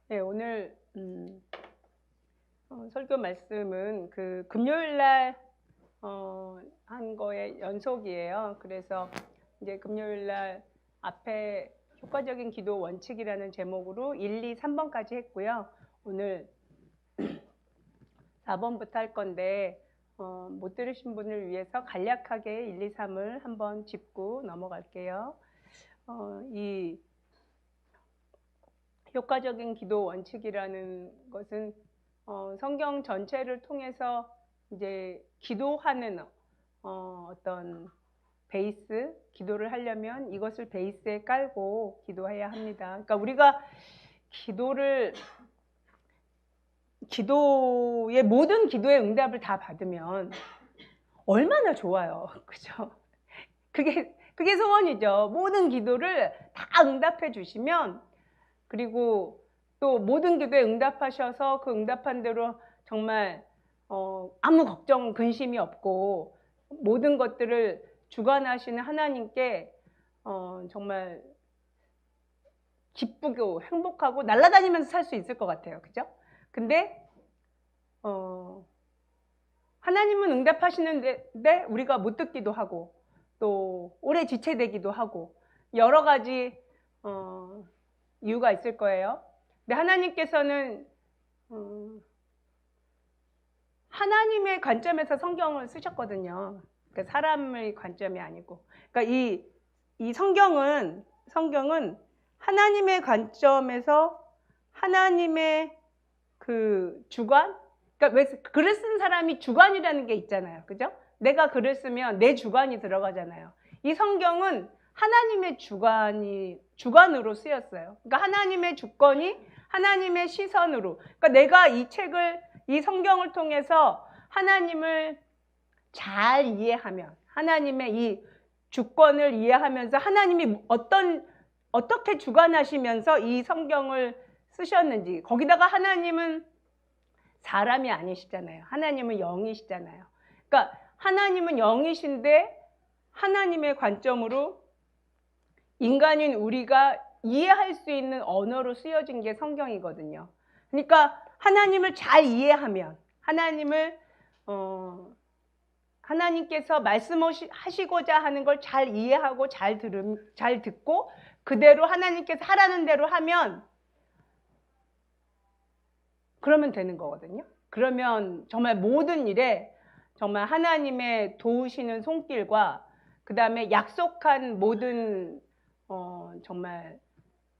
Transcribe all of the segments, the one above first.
네, 오늘 설교 말씀은 그 금요일 날 한 거의 연속이에요. 그래서 이제 금요일 날 앞에 효과적인 기도 원칙이라는 제목으로 1, 2, 3번까지 했고요. 오늘 4번부터 할 건데 못 들으신 분을 위해서 간략하게 1, 2, 3을 한번 짚고 넘어갈게요. 이 효과적인 기도 원칙이라는 것은 성경 전체를 통해서 이제 기도하는 어떤 베이스, 기도를 하려면 이것을 베이스에 깔고 기도해야 합니다. 그러니까 우리가 모든 기도의 응답을 다 받으면 얼마나 좋아요. 그죠? 그게 소원이죠. 모든 기도를 다 응답해 주시면, 그리고 또 모든 기도에 응답하셔서 그 응답한 대로 정말 아무 걱정, 근심이 없고 모든 것들을 주관하시는 하나님께 정말 기쁘고 행복하고 날아다니면서 살 수 있을 것 같아요. 그죠? 근데 하나님은 응답하시는데 우리가 못 듣기도 하고 또 오래 지체되기도 하고 여러 가지 이유가 있을 거예요. 근데 하나님께서는 하나님의 관점에서 성경을 쓰셨거든요. 그러니까 사람의 관점이 아니고. 그러니까 이 성경은 하나님의 관점에서 하나님의 그 주관? 그러니까 왜 글을 쓴 사람이 주관이라는 게 있잖아요. 그죠? 내가 글을 쓰면 내 주관이 들어가잖아요. 이 성경은 하나님의 주관으로 쓰였어요. 그러니까 하나님의 주권이 하나님의 시선으로. 그러니까 내가 이 성경을 통해서 하나님을 잘 이해하면, 하나님의 이 주권을 이해하면서 하나님이 어떻게 주관하시면서 이 성경을 쓰셨는지, 거기다가 하나님은 사람이 아니시잖아요. 하나님은 영이시잖아요. 그러니까 하나님은 영이신데 하나님의 관점으로 인간인 우리가 이해할 수 있는 언어로 쓰여진 게 성경이거든요. 그러니까 하나님을 잘 이해하면, 하나님께서 말씀하시고자 하는 걸 잘 이해하고 잘 듣고 그대로 하나님께서 하라는 대로 하면 그러면 되는 거거든요. 그러면 정말 모든 일에 정말 하나님의 도우시는 손길과 그 다음에 약속한 모든 정말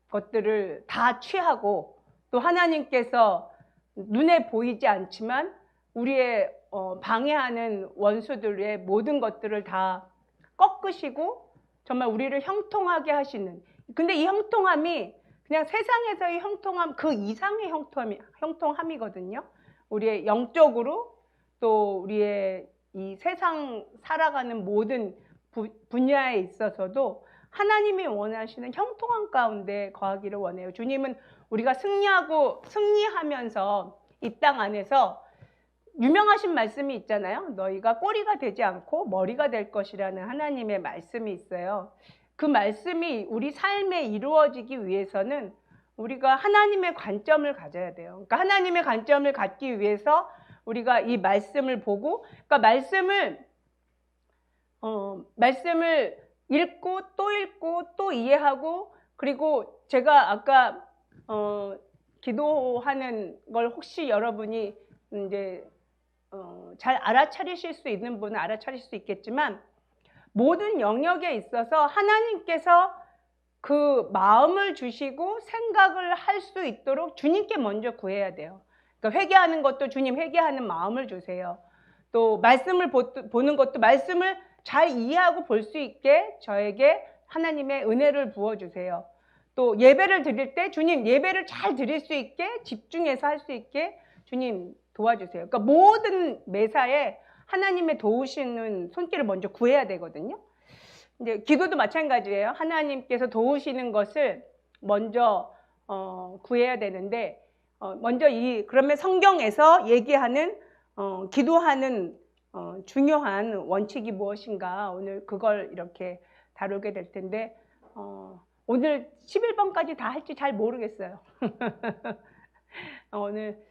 것들을 다 취하고 또 하나님께서 눈에 보이지 않지만 우리의 방해하는 원수들의 모든 것들을 다 꺾으시고 정말 우리를 형통하게 하시는, 근데 이 형통함이 그냥 세상에서의 형통함 그 이상의 형통함이거든요. 우리의 영적으로 또 우리의 이 세상 살아가는 모든 분야에 있어서도 하나님이 원하시는 형통함 가운데 거하기를 원해요. 주님은 우리가 승리하면서 이 땅 안에서 유명하신 말씀이 있잖아요. 너희가 꼬리가 되지 않고 머리가 될 것이라는 하나님의 말씀이 있어요. 그 말씀이 우리 삶에 이루어지기 위해서는 우리가 하나님의 관점을 가져야 돼요. 그러니까 하나님의 관점을 갖기 위해서 우리가 이 말씀을 보고, 그러니까 말씀을 읽고 또 이해하고, 그리고 제가 아까 기도하는 걸 혹시 여러분이 이제 잘 알아차리실 수 있는 분은 알아차릴 수 있겠지만 모든 영역에 있어서 하나님께서 그 마음을 주시고 생각을 할 수 있도록 주님께 먼저 구해야 돼요. 그러니까 회개하는 것도 주님 회개하는 마음을 주세요. 또 말씀을 보는 것도 말씀을 잘 이해하고 볼 수 있게 저에게 하나님의 은혜를 부어주세요. 또 예배를 드릴 때 주님 예배를 잘 드릴 수 있게 집중해서 할 수 있게 주님 도와주세요. 그러니까 모든 매사에 하나님의 도우시는 손길을 먼저 구해야 되거든요. 이제 기도도 마찬가지예요. 하나님께서 도우시는 것을 먼저 구해야 되는데 먼저 그러면 성경에서 얘기하는 기도하는 중요한 원칙이 무엇인가, 오늘 그걸 이렇게 다루게 될 텐데 오늘 11번까지 다 할지 잘 모르겠어요. 오늘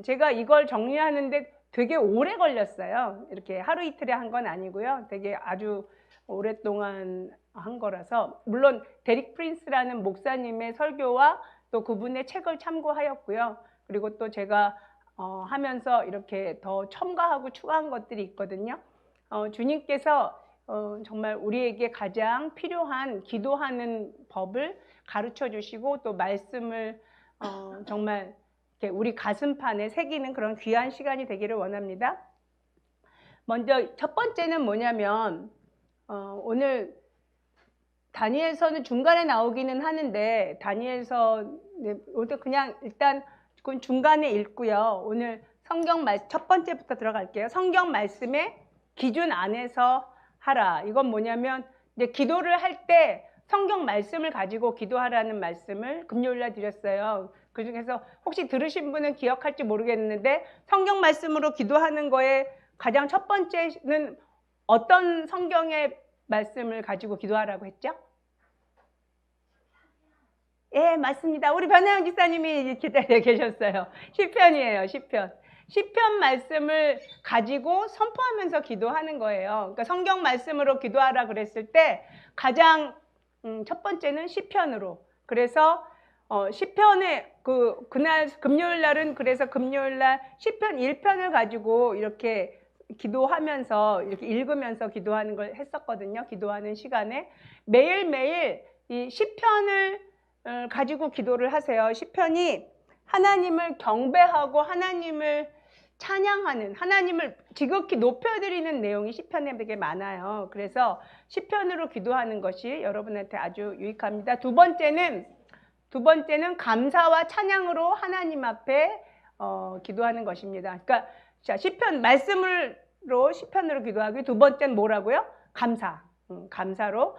제가 이걸 정리하는데 되게 오래 걸렸어요. 이렇게 하루 이틀에 한 건 아니고요. 되게 아주 오랫동안 한 거라서, 물론 데릭 프린스라는 목사님의 설교와 또 그분의 책을 참고하였고요. 그리고 또 제가 하면서 이렇게 더 첨가하고 추가한 것들이 있거든요. 주님께서 정말 우리에게 가장 필요한 기도하는 법을 가르쳐 주시고 또 말씀을 정말 이렇게 우리 가슴판에 새기는 그런 귀한 시간이 되기를 원합니다. 먼저 첫 번째는 뭐냐면 오늘 다니엘서는 중간에 나오기는 하는데 다니엘서 그냥 일단 중간에 읽고요. 오늘 성경 첫 번째부터 들어갈게요. 성경 말씀의 기준 안에서 하라. 이건 뭐냐면 이제 기도를 할 때 성경 말씀을 가지고 기도하라는 말씀을 금요일날 드렸어요. 그 중에서 혹시 들으신 분은 기억할지 모르겠는데 성경 말씀으로 기도하는 거에 가장 첫 번째는 어떤 성경의 말씀을 가지고 기도하라고 했죠? 예, 맞습니다. 우리 변혜영 기사님이 기다려 계셨어요. 시편이에요, 시편. 시편 말씀을 가지고 선포하면서 기도하는 거예요. 그러니까 성경 말씀으로 기도하라 그랬을 때 가장 첫 번째는 시편으로. 그래서 시편에 그날 금요일 날은 그래서 금요일 날 시편 1편을 가지고 이렇게 기도하면서 이렇게 읽으면서 기도하는 걸 했었거든요. 기도하는 시간에 매일매일 이 시편을 가지고 기도를 하세요. 시편이 하나님을 경배하고 하나님을 찬양하는, 하나님을 지극히 높여드리는 내용이 시편에 되게 많아요. 그래서 시편으로 기도하는 것이 여러분한테 아주 유익합니다. 두 번째는 감사와 찬양으로 하나님 앞에 기도하는 것입니다. 그러니까 자, 시편 말씀으로 시편으로 기도하고, 두 번째는 뭐라고요? 감사. 감사로.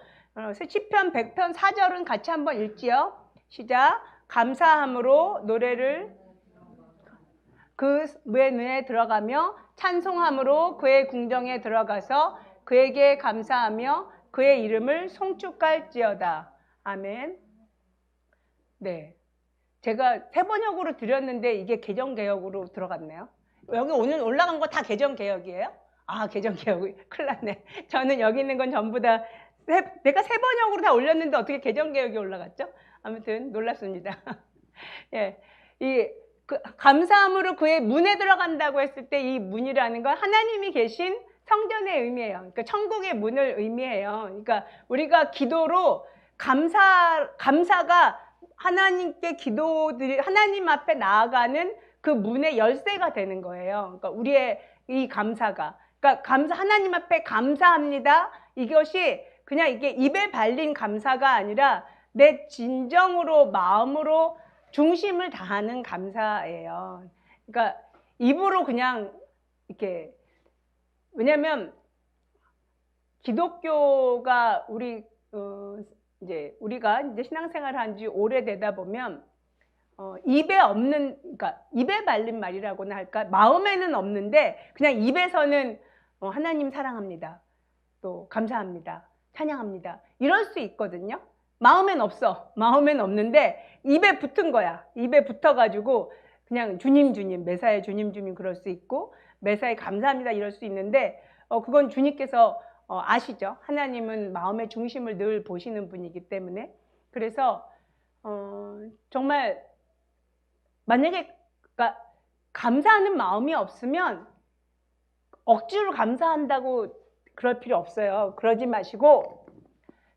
시편 100편 4절은 같이 한번 읽지요. 시작. 감사함으로 노래를 그의 눈에 들어가며 찬송함으로 그의 궁정에 들어가서 그에게 감사하며 그의 이름을 송축할지어다. 아멘. 네, 제가 새 번역으로 드렸는데 이게 개정개혁으로 들어갔네요. 여기 오늘 올라간 거 다 개정개혁이에요? 아, 개정개혁이 큰일 났네. 저는 여기 있는 건 전부 다 내가 새 번역으로 다 올렸는데 어떻게 개정개혁이 올라갔죠? 아무튼 놀랍습니다. 예, 감사함으로 그의 문에 들어간다고 했을 때 이 문이라는 건 하나님이 계신 성전의 의미예요. 그러니까 천국의 문을 의미해요. 그러니까 우리가 기도로 감사가 하나님께 하나님 앞에 나아가는 그 문의 열쇠가 되는 거예요. 그러니까 우리의 이 감사가, 그러니까 하나님 앞에 감사합니다. 이것이 그냥 이게 입에 발린 감사가 아니라 내 진정으로 마음으로 중심을 다하는 감사예요. 그러니까 입으로 그냥 이렇게, 왜냐면 기독교가 우리가 이제 신앙생활을 한 지 오래되다 보면 그러니까 입에 발린 말이라고나 할까, 마음에는 없는데 그냥 입에서는 하나님 사랑합니다, 또 감사합니다, 찬양합니다, 이럴 수 있거든요. 마음엔 없어. 마음엔 없는데 입에 붙은 거야. 입에 붙어가지고 그냥 주님 매사에 주님 그럴 수 있고, 매사에 감사합니다 이럴 수 있는데 그건 주님께서 아시죠? 하나님은 마음의 중심을 늘 보시는 분이기 때문에. 그래서 정말 만약에 그러니까 감사하는 마음이 없으면 억지로 감사한다고 그럴 필요 없어요. 그러지 마시고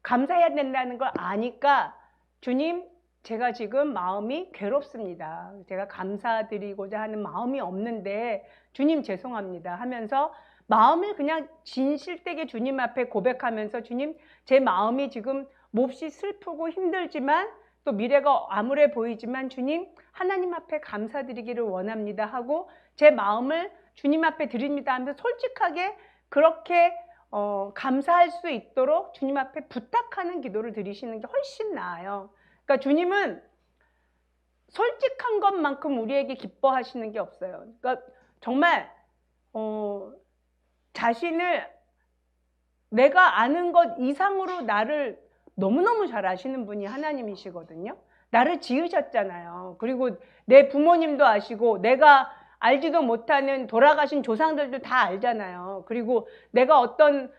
감사해야 된다는 걸 아니까, 주님, 제가 지금 마음이 괴롭습니다. 제가 감사드리고자 하는 마음이 없는데 주님 죄송합니다 하면서 마음을 그냥 진실되게 주님 앞에 고백하면서, 주님, 제 마음이 지금 몹시 슬프고 힘들지만 또 미래가 암울해 보이지만 주님, 하나님 앞에 감사드리기를 원합니다 하고 제 마음을 주님 앞에 드립니다 하면서 솔직하게 그렇게 감사할 수 있도록 주님 앞에 부탁하는 기도를 드리시는 게 훨씬 나아요. 그러니까 주님은 솔직한 것만큼 우리에게 기뻐하시는 게 없어요. 그러니까 정말 자신을 내가 아는 것 이상으로 나를 너무너무 잘 아시는 분이 하나님이시거든요. 나를 지으셨잖아요. 그리고 내 부모님도 아시고 내가 알지도 못하는 돌아가신 조상들도 다 알잖아요. 그리고 내가 어떤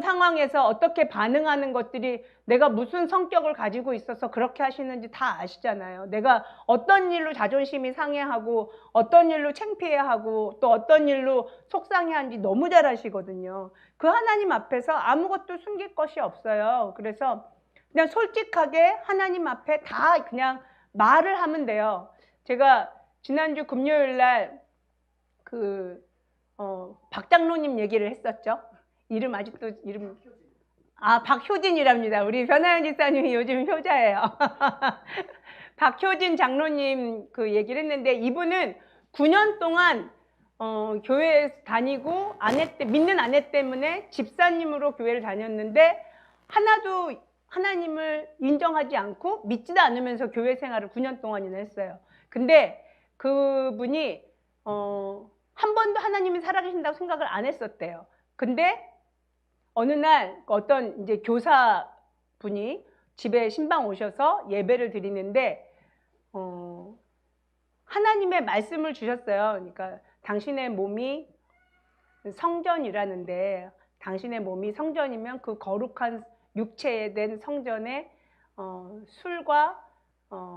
상황에서 어떻게 반응하는 것들이 내가 무슨 성격을 가지고 있어서 그렇게 하시는지 다 아시잖아요. 내가 어떤 일로 자존심이 상해하고 어떤 일로 창피해하고 또 어떤 일로 속상해하는지 너무 잘 아시거든요. 그 하나님 앞에서 아무것도 숨길 것이 없어요. 그래서 그냥 솔직하게 하나님 앞에 다 그냥 말을 하면 돼요. 제가 지난주 금요일 날 박장로님 얘기를 했었죠. 이름 아직도 박효진이랍니다. 우리 변하연 지사님이 요즘 효자예요. 박효진 장로님 그 얘기를 했는데 이분은 9년 동안 교회 다니고 믿는 아내 때문에 집사님으로 교회를 다녔는데 하나도 하나님을 인정하지 않고 믿지도 않으면서 교회 생활을 9년 동안이나 했어요. 근데 그분이 한 번도 하나님이 살아계신다고 생각을 안 했었대요. 근데 어느 날 어떤 이제 교사분이 집에 신방 오셔서 예배를 드리는데 하나님의 말씀을 주셨어요. 그러니까 당신의 몸이 성전이라는데 당신의 몸이 성전이면 그 거룩한 육체에 된 성전에 술과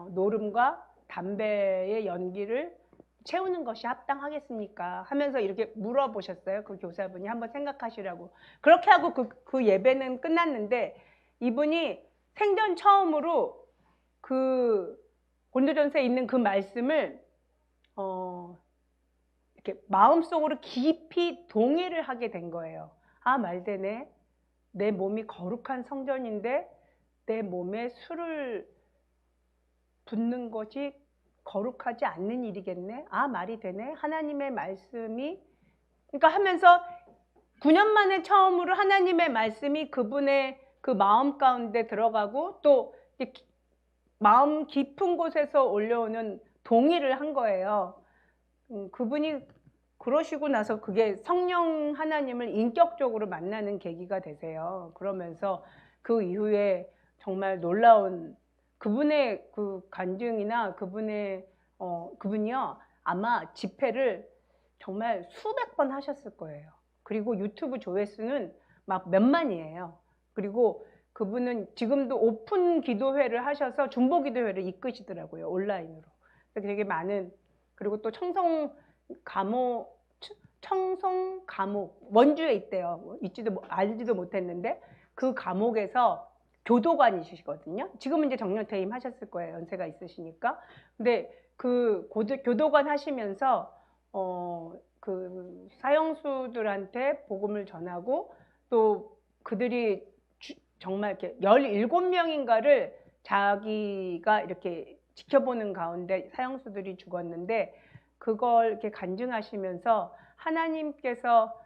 노름과 담배의 연기를 채우는 것이 합당하겠습니까? 하면서 이렇게 물어보셨어요. 그 교사분이 한번 생각하시라고. 그렇게 하고 그 예배는 끝났는데 이분이 생전 처음으로 그 고린도전서에 있는 그 말씀을 이렇게 마음속으로 깊이 동의를 하게 된 거예요. 아, 말되네. 내 몸이 거룩한 성전인데 내 몸에 술을 붓는 것이 거룩하지 않는 일이겠네. 아, 말이 되네. 하나님의 말씀이 그러니까 하면서 9년 만에 처음으로 하나님의 말씀이 그분의 그 마음 가운데 들어가고 또 마음 깊은 곳에서 올려오는 동의를 한 거예요. 그분이 그러시고 나서 그게 성령 하나님을 인격적으로 만나는 계기가 되세요. 그러면서 그 이후에 정말 놀라운 그분의 그 간증이나 그분이요 아마 집회를 정말 수백 번 하셨을 거예요. 그리고 유튜브 조회수는 막 몇만이에요. 그리고 그분은 지금도 오픈 기도회를 하셔서 중보 기도회를 이끄시더라고요. 온라인으로. 되게 많은 그리고 또 청송 감옥 원주에 있대요. 알지도 못했는데 그 감옥에서 교도관이시거든요. 지금은 이제 정년퇴임 하셨을 거예요. 연세가 있으시니까. 근데 그 교도관 하시면서 그 사형수들한테 복음을 전하고 또 그들이 정말 이렇게 17명인가를 자기가 이렇게 지켜보는 가운데 사형수들이 죽었는데 그걸 이렇게 간증하시면서 하나님께서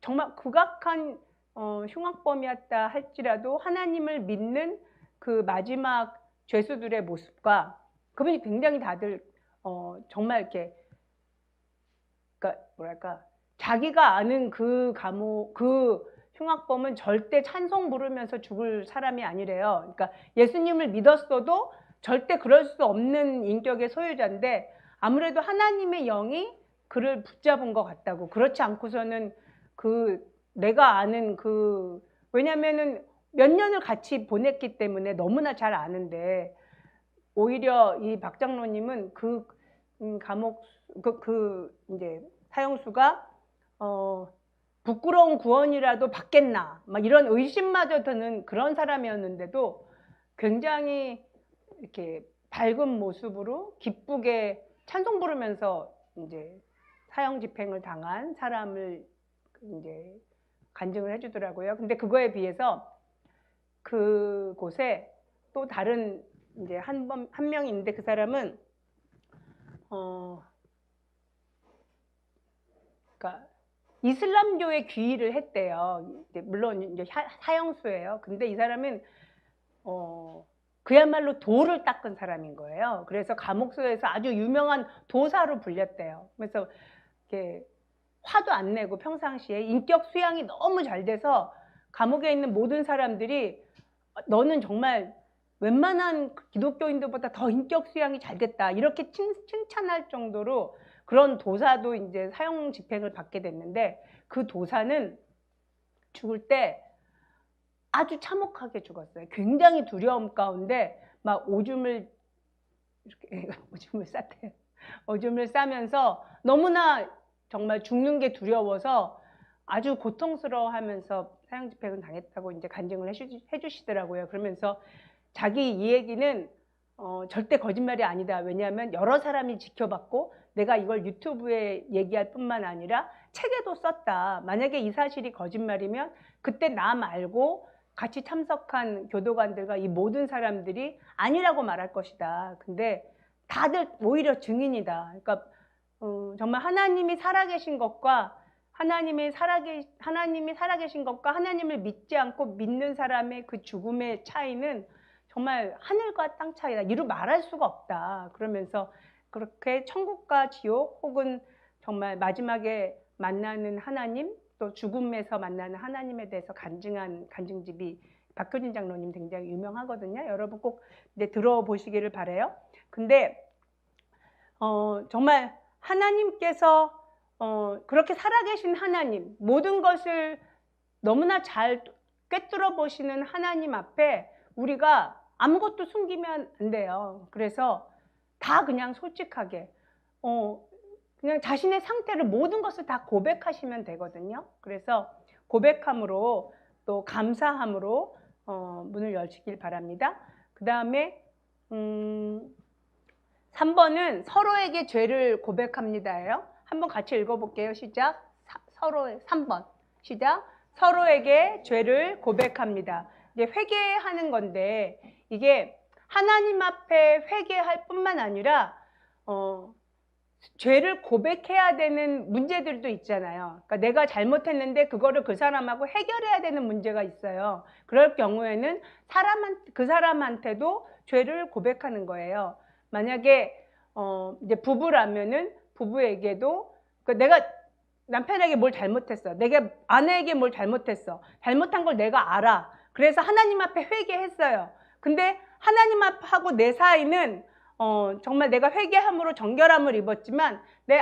정말 극악한 흉악범이었다 할지라도 하나님을 믿는 그 마지막 죄수들의 모습과 그분이 굉장히 다들 정말 이렇게 그러니까 뭐랄까 자기가 아는 그 흉악범은 절대 찬송 부르면서 죽을 사람이 아니래요. 그러니까 예수님을 믿었어도 절대 그럴 수 없는 인격의 소유자인데 아무래도 하나님의 영이 그를 붙잡은 것 같다고. 그렇지 않고서는 내가 아는 왜냐면은 몇 년을 같이 보냈기 때문에 너무나 잘 아는데 오히려 이 박장로님은 감옥 이제 사형수가 부끄러운 구원이라도 받겠나 막 이런 의심마저 드는 그런 사람이었는데도 굉장히 이렇게 밝은 모습으로 기쁘게 찬송 부르면서 이제 사형 집행을 당한 사람을 이제 간증을 해주더라고요. 근데 그거에 비해서 그곳에 또 다른 이제 한 명이 있는데 그 사람은 그러니까 이슬람교에 귀의를 했대요. 물론 이제 사형수예요. 근데 이 사람은 그야말로 도를 닦은 사람인 거예요. 그래서 감옥소에서 아주 유명한 도사로 불렸대요. 그래서 이렇게 화도 안 내고 평상시에 인격 수양이 너무 잘 돼서 감옥에 있는 모든 사람들이 너는 정말 웬만한 기독교인들보다 더 인격 수양이 잘 됐다 이렇게 칭찬할 정도로 그런 도사도 이제 사형 집행을 받게 됐는데, 그 도사는 죽을 때 아주 참혹하게 죽었어요. 굉장히 두려움 가운데 막 오줌을 이렇게 오줌을 쌌대요. 오줌을 싸면서 너무나 정말 죽는 게 두려워서 아주 고통스러워하면서 사형 집행을 당했다고 이제 간증을 해주시더라고요. 그러면서 자기 이 얘기는 절대 거짓말이 아니다. 왜냐하면 여러 사람이 지켜봤고 내가 이걸 유튜브에 얘기할 뿐만 아니라 책에도 썼다. 만약에 이 사실이 거짓말이면 그때 나 말고 같이 참석한 교도관들과 이 모든 사람들이 아니라고 말할 것이다. 근데 다들 오히려 증인이다. 그러니까 정말 하나님이 살아계신 것과 하나님이 살아계신 것과 하나님을 믿지 않고 믿는 사람의 그 죽음의 차이는 정말 하늘과 땅 차이다. 이루 말할 수가 없다. 그러면서 그렇게 천국과 지옥 혹은 정말 마지막에 만나는 하나님, 또 죽음에서 만나는 하나님에 대해서 간증한 간증집이 박효진 장로님 굉장히 유명하거든요. 여러분 꼭 이제 들어보시기를 바라요. 근데 정말 하나님께서 그렇게 살아계신 하나님, 모든 것을 너무나 잘 꿰뚫어 보시는 하나님 앞에 우리가 아무것도 숨기면 안 돼요. 그래서 다 그냥 솔직하게 그냥 자신의 상태를 모든 것을 다 고백하시면 되거든요. 그래서 고백함으로 또 감사함으로 문을 여시길 바랍니다. 그 다음에 3번은 서로에게 죄를 고백합니다예요. 한번 같이 읽어볼게요. 시작. 3번 시작. 서로에게 죄를 고백합니다. 이제 회개하는 건데 이게 하나님 앞에 회개할 뿐만 아니라 죄를 고백해야 되는 문제들도 있잖아요. 그러니까 내가 잘못했는데 그거를 그 사람하고 해결해야 되는 문제가 있어요. 그럴 경우에는 그 사람한테도 죄를 고백하는 거예요. 만약에 이제 부부라면은 부부에게도 내가 남편에게 뭘 잘못했어. 내가 아내에게 뭘 잘못했어. 잘못한 걸 내가 알아. 그래서 하나님 앞에 회개했어요. 근데 하나님 앞하고 내 사이는 정말 내가 회개함으로 정결함을 입었지만 내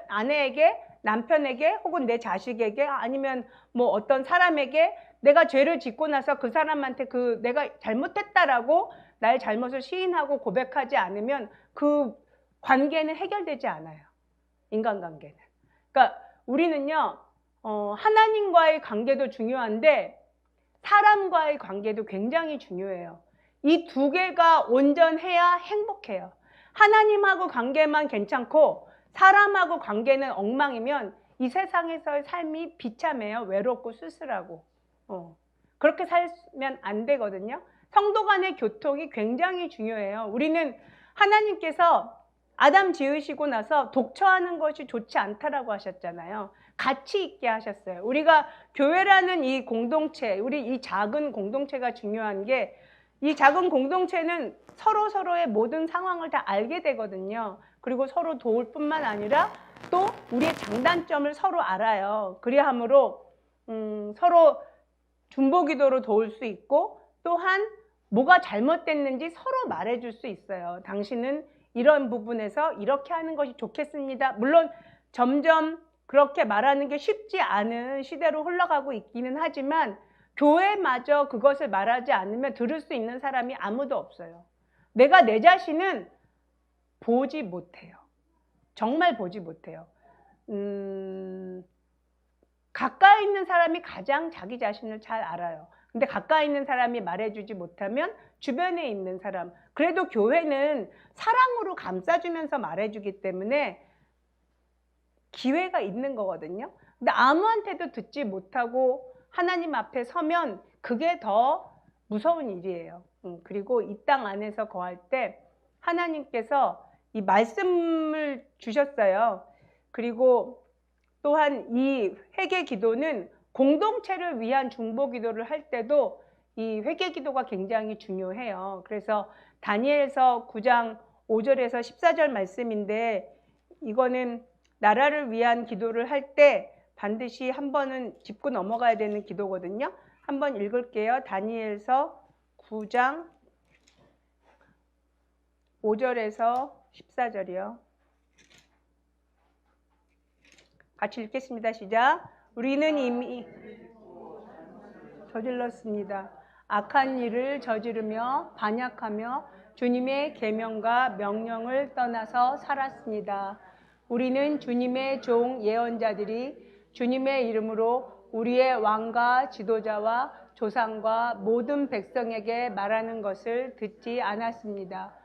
아내에게, 남편에게 혹은 내 자식에게 아니면 뭐 어떤 사람에게 내가 죄를 짓고 나서 그 사람한테 내가 잘못했다라고 나의 잘못을 시인하고 고백하지 않으면 그 관계는 해결되지 않아요. 인간관계는. 그러니까 우리는요 하나님과의 관계도 중요한데 사람과의 관계도 굉장히 중요해요. 이 두 개가 온전해야 행복해요. 하나님하고 관계만 괜찮고 사람하고 관계는 엉망이면 이 세상에서의 삶이 비참해요. 외롭고 쓸쓸하고. 그렇게 살면 안 되거든요. 성도 간의 교통이 굉장히 중요해요. 우리는 하나님께서 아담 지으시고 나서 독처하는 것이 좋지 않다라고 하셨잖아요. 같이 있게 하셨어요. 우리가 교회라는 이 공동체, 우리 이 작은 공동체가 중요한 게 이 작은 공동체는 서로의 모든 상황을 다 알게 되거든요. 그리고 서로 도울 뿐만 아니라 또 우리의 장단점을 서로 알아요. 그리함으로 서로 중보기도로 도울 수 있고 또한 뭐가 잘못됐는지 서로 말해줄 수 있어요. 당신은 이런 부분에서 이렇게 하는 것이 좋겠습니다. 물론 점점 그렇게 말하는 게 쉽지 않은 시대로 흘러가고 있기는 하지만 교회마저 그것을 말하지 않으면 들을 수 있는 사람이 아무도 없어요. 내가 내 자신은 보지 못해요. 정말 보지 못해요. 가까이 있는 사람이 가장 자기 자신을 잘 알아요. 근데 가까이 있는 사람이 말해주지 못하면 주변에 있는 사람, 그래도 교회는 사랑으로 감싸주면서 말해주기 때문에 기회가 있는 거거든요. 근데 아무한테도 듣지 못하고 하나님 앞에 서면 그게 더 무서운 일이에요. 그리고 이 땅 안에서 거할 때 하나님께서 이 말씀을 주셨어요. 그리고 또한 이 회개 기도는 공동체를 위한 중보 기도를 할 때도 이 회개 기도가 굉장히 중요해요. 그래서 다니엘서 9장 5절에서 14절 말씀인데 이거는 나라를 위한 기도를 할 때 반드시 한 번은 짚고 넘어가야 되는 기도거든요. 한번 읽을게요. 다니엘서 9장 5절에서 14절이요. 같이 읽겠습니다. 시작. 우리는 이미 저질렀습니다. 악한 일을 저지르며 반역하며 주님의 계명과 명령을 떠나서 살았습니다. 우리는 주님의 종 예언자들이 주님의 이름으로 우리의 왕과 지도자와 조상과 모든 백성에게 말하는 것을 듣지 않았습니다.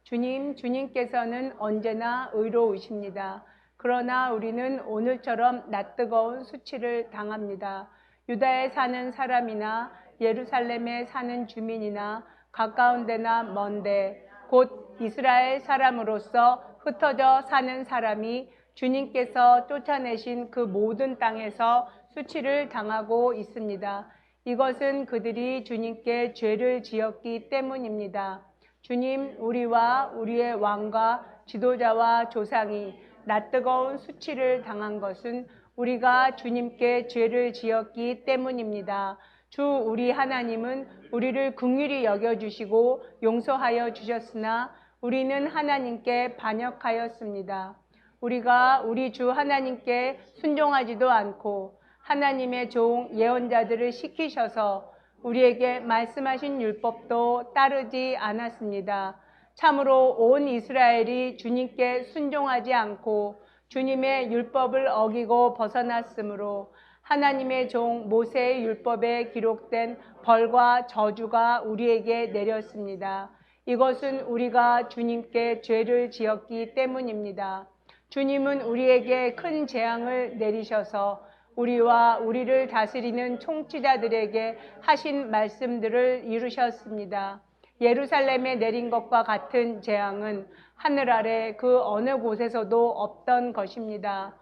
주님께서는 언제나 의로우십니다. 그러나 우리는 오늘처럼 낯뜨거운 수치를 당합니다. 유다에 사는 사람이나 예루살렘에 사는 주민이나 가까운 데나 먼데 곧 이스라엘 사람으로서 흩어져 사는 사람이 주님께서 쫓아내신 그 모든 땅에서 수치를 당하고 있습니다. 이것은 그들이 주님께 죄를 지었기 때문입니다. 주님, 우리와 우리의 왕과 지도자와 조상이 낯뜨거운 수치를 당한 것은 우리가 주님께 죄를 지었기 때문입니다. 주 우리 하나님은 우리를 긍휼히 여겨주시고 용서하여 주셨으나 우리는 하나님께 반역하였습니다. 우리가 우리 주 하나님께 순종하지도 않고 하나님의 종 예언자들을 시키셔서 우리에게 말씀하신 율법도 따르지 않았습니다. 참으로 온 이스라엘이 주님께 순종하지 않고 주님의 율법을 어기고 벗어났으므로 하나님의 종 모세의 율법에 기록된 벌과 저주가 우리에게 내렸습니다. 이것은 우리가 주님께 죄를 지었기 때문입니다. 주님은 우리에게 큰 재앙을 내리셔서 우리와 우리를 다스리는 통치자들에게 하신 말씀들을 이루셨습니다. 예루살렘에 내린 것과 같은 재앙은 하늘 아래 그 어느 곳에서도 없던 것입니다.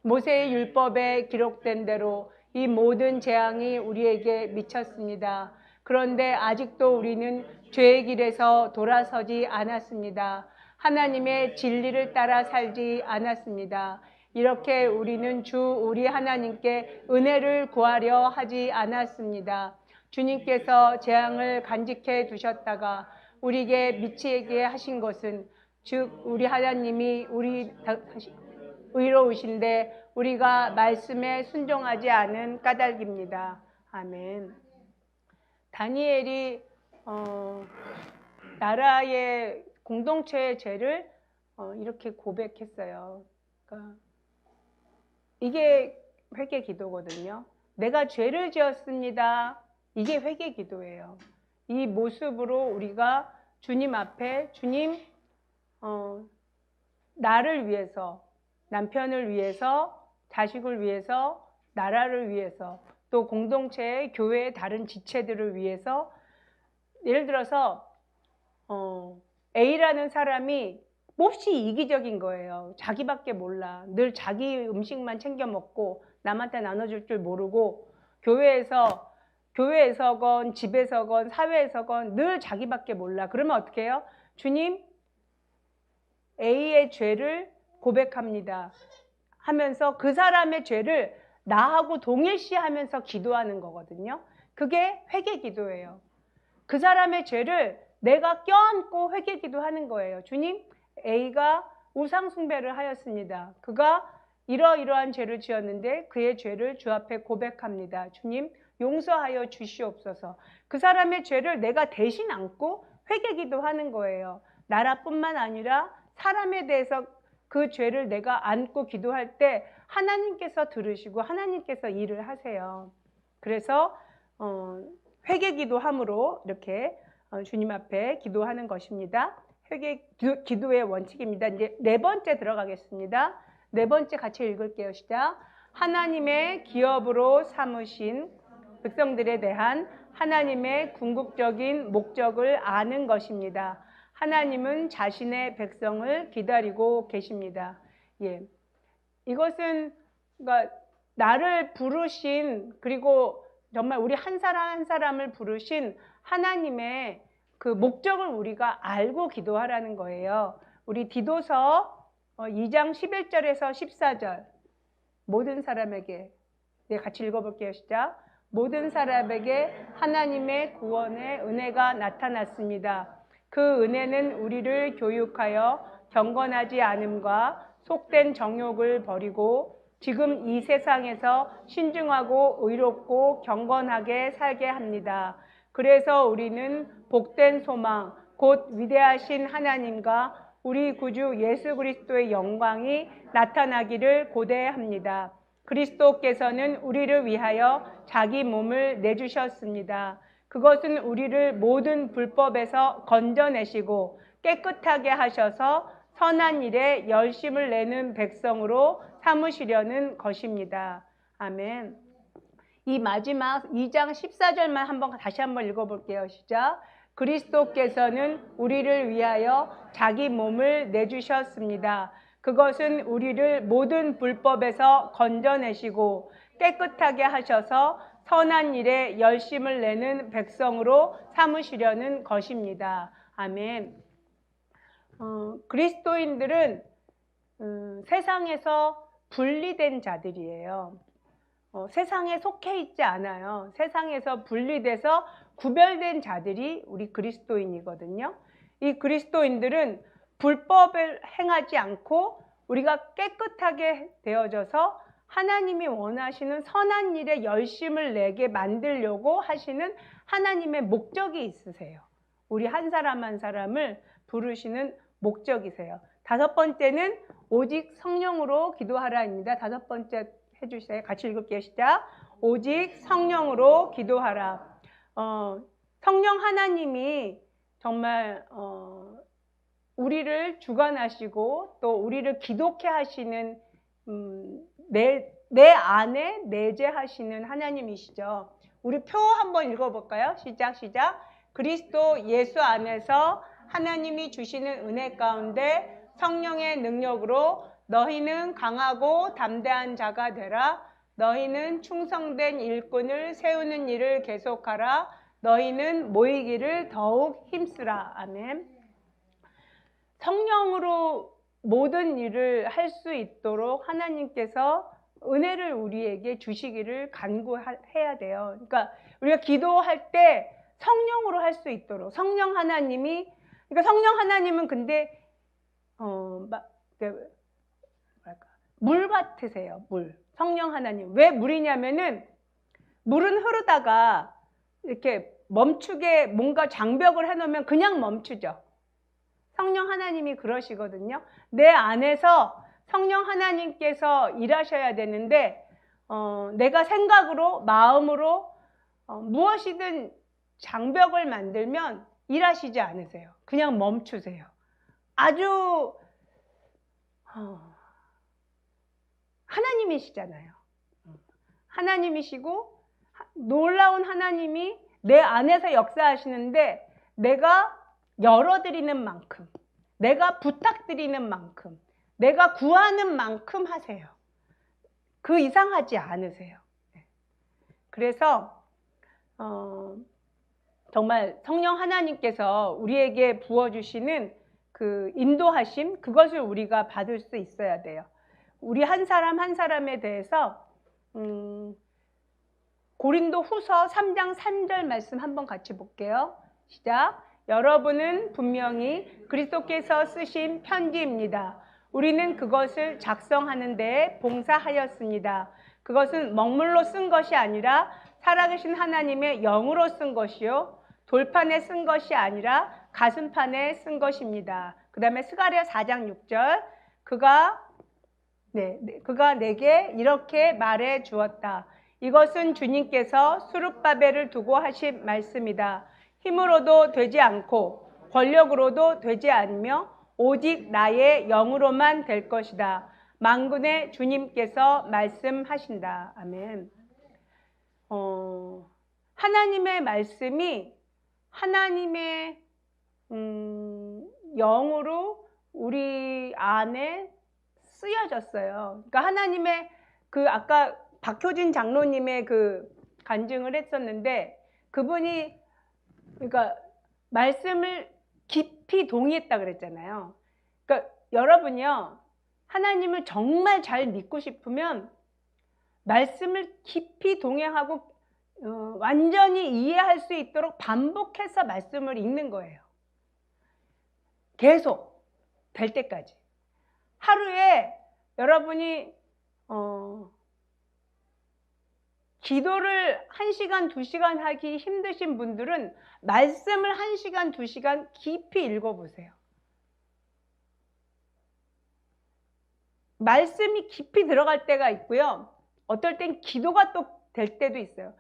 모세의 율법에 기록된 대로 이 모든 재앙이 우리에게 미쳤습니다. 그런데 아직도 우리는 죄의 길에서 돌아서지 않았습니다. 하나님의 진리를 따라 살지 않았습니다. 이렇게 우리는 주 우리 하나님께 은혜를 구하려 하지 않았습니다. 주님께서 재앙을 간직해 두셨다가 우리에게 미치게 하신 것은 즉 우리 하나님이 우리 의로우신데 우리가 말씀에 순종하지 않은 까닭입니다. 아멘. 다니엘이 나라의 공동체의 죄를 이렇게 고백했어요. 그러니까 이게 회개 기도거든요. 내가 죄를 지었습니다. 이게 회개 기도예요. 이 모습으로 우리가 주님 앞에 주님 나를 위해서 남편을 위해서 자식을 위해서 나라를 위해서 또 공동체의 교회의 다른 지체들을 위해서 예를 들어서 A라는 사람이 몹시 이기적인 거예요. 자기밖에 몰라. 늘 자기 음식만 챙겨 먹고 남한테 나눠줄 줄 모르고 교회에서건 집에서건 사회에서건 늘 자기밖에 몰라. 그러면 어떻게 해요? 주님, A의 죄를 고백합니다 하면서 그 사람의 죄를 나하고 동일시하면서 기도하는 거거든요. 그게 회개 기도예요. 그 사람의 죄를 내가 껴안고 회개 기도하는 거예요. 주님, A가 우상 숭배를 하였습니다. 그가 이러이러한 죄를 지었는데 그의 죄를 주 앞에 고백합니다. 주님, 용서하여 주시옵소서. 그 사람의 죄를 내가 대신 안고 회개 기도하는 거예요. 나라뿐만 아니라 사람에 대해서 그 죄를 내가 안고 기도할 때 하나님께서 들으시고 하나님께서 일을 하세요. 그래서 회개 기도함으로 이렇게 주님 앞에 기도하는 것입니다. 회개 기도의 원칙입니다. 이제 네 번째 들어가겠습니다. 네 번째 같이 읽을게요. 시작. 하나님의 기업으로 삼으신 백성들에 대한 하나님의 궁극적인 목적을 아는 것입니다. 하나님은 자신의 백성을 기다리고 계십니다. 예, 이것은 그러니까 나를 부르신 그리고 정말 우리 한 사람 한 사람을 부르신 하나님의 그 목적을 우리가 알고 기도하라는 거예요. 우리 디도서 2장 11절에서 14절 모든 사람에게 같이 읽어볼게요. 시작. 모든 사람에게 하나님의 구원의 은혜가 나타났습니다. 그 은혜는 우리를 교육하여 경건하지 않음과 속된 정욕을 버리고 지금 이 세상에서 신중하고 의롭고 경건하게 살게 합니다. 그래서 우리는 복된 소망, 곧 위대하신 하나님과 우리 구주 예수 그리스도의 영광이 나타나기를 고대합니다. 그리스도께서는 우리를 위하여 자기 몸을 내주셨습니다. 그것은 우리를 모든 불법에서 건져내시고 깨끗하게 하셔서 선한 일에 열심을 내는 백성으로 삼으시려는 것입니다. 아멘. 이 마지막 2장 14절만 다시 한번 읽어볼게요. 시작. 그리스도께서는 우리를 위하여 자기 몸을 내주셨습니다. 그것은 우리를 모든 불법에서 건져내시고 깨끗하게 하셔서 선한 일에 열심을 내는 백성으로 삼으시려는 것입니다. 아멘. 그리스도인들은 세상에서 분리된 자들이에요. 세상에 속해 있지 않아요. 세상에서 분리돼서 구별된 자들이 우리 그리스도인이거든요. 이 그리스도인들은 불법을 행하지 않고 우리가 깨끗하게 되어져서 하나님이 원하시는 선한 일에 열심을 내게 만들려고 하시는 하나님의 목적이 있으세요. 우리 한 사람 한 사람을 부르시는 목적이세요. 다섯 번째는 오직 성령으로 기도하라입니다. 다섯 번째 해주세요. 같이 읽을게요. 시작. 오직 성령으로 기도하라. 성령 하나님이 정말 우리를 주관하시고 또 우리를 기독케 하시는 내 안에 내재하시는 하나님이시죠. 우리 표 한번 읽어볼까요? 시작. 그리스도 예수 안에서 하나님이 주시는 은혜 가운데 성령의 능력으로 너희는 강하고 담대한 자가 되라. 너희는 충성된 일꾼을 세우는 일을 계속하라. 너희는 모이기를 더욱 힘쓰라. 아멘. 성령으로 모든 일을 할 수 있도록 하나님께서 은혜를 우리에게 주시기를 간구해야 돼요. 그러니까 우리가 기도할 때 성령으로 할 수 있도록 성령 하나님이, 그러니까 성령 하나님은 근데 물 같으세요. 물. 성령 하나님. 왜 물이냐면은 물은 흐르다가 이렇게 멈추게 뭔가 장벽을 해놓으면 그냥 멈추죠. 성령 하나님이 그러시거든요. 내 안에서 성령 하나님께서 일하셔야 되는데 내가 생각으로 마음으로 무엇이든 장벽을 만들면 일하시지 않으세요. 그냥 멈추세요. 아주 하나님이시잖아요. 하나님이시고 놀라운 하나님이 내 안에서 역사하시는데 내가 열어드리는 만큼, 내가 부탁드리는 만큼, 내가 구하는 만큼 하세요. 그 이상 하지 않으세요. 그래서 정말 성령 하나님께서 우리에게 부어주시는 그 인도하심, 그것을 우리가 받을 수 있어야 돼요. 우리 한 사람 한 사람에 대해서 고린도 후서 3장 3절 말씀 한번 같이 볼게요. 시작. 여러분은 분명히 그리스도께서 쓰신 편지입니다. 우리는 그것을 작성하는 데 봉사하였습니다. 그것은 먹물로 쓴 것이 아니라 살아계신 하나님의 영으로 쓴 것이요, 돌판에 쓴 것이 아니라 가슴판에 쓴 것입니다. 그 다음에 스가랴 4장 6절. 그가 내게 이렇게 말해 주었다. 이것은 주님께서 수룹바벨을 두고 하신 말씀이다. 힘으로도 되지 않고 권력으로도 되지 않으며 오직 나의 영으로만 될 것이다. 만군의 주님께서 말씀하신다. 아멘. 하나님의 말씀이 하나님의 영으로 우리 안에 쓰여졌어요. 그러니까 하나님의 아까 박효진 장로님의 간증을 했었는데 그분이 그러니까 말씀을 깊이 동의했다 그랬잖아요. 그러니까 여러분이요, 하나님을 정말 잘 믿고 싶으면 말씀을 깊이 동의하고 완전히 이해할 수 있도록 반복해서 말씀을 읽는 거예요. 계속 될 때까지. 하루에 여러분이 기도를 1시간, 2시간 하기 힘드신 분들은 말씀을 1시간, 2시간 깊이 읽어보세요. 말씀이 깊이 들어갈 때가 있고요. 어떨 땐 기도가 또 될 때도 있어요.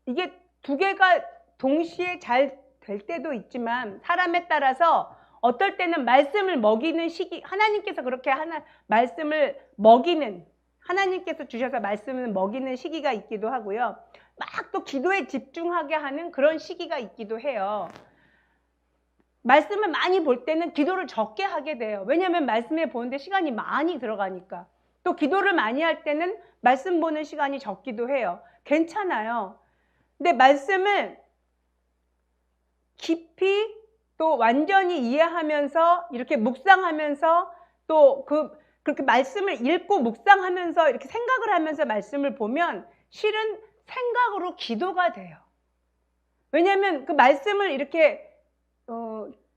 이게 두 개가 동시에 잘 될 때도 있지만 사람에 따라서 어떨 때는 말씀을 먹이는 시기, 하나님께서 그렇게 말씀을 먹이는, 하나님께서 주셔서 말씀을 먹이는 시기가 있기도 하고요. 막 또 기도에 집중하게 하는 그런 시기가 있기도 해요. 말씀을 많이 볼 때는 기도를 적게 하게 돼요. 왜냐하면 말씀에 보는데 시간이 많이 들어가니까. 또 기도를 많이 할 때는 말씀 보는 시간이 적기도 해요. 괜찮아요. 근데 말씀을 깊이 또 완전히 이해하면서 이렇게 묵상하면서 또 그렇게 말씀을 읽고 묵상하면서 이렇게 생각을 하면서 말씀을 보면 실은 생각으로 기도가 돼요. 왜냐하면 그 말씀을 이렇게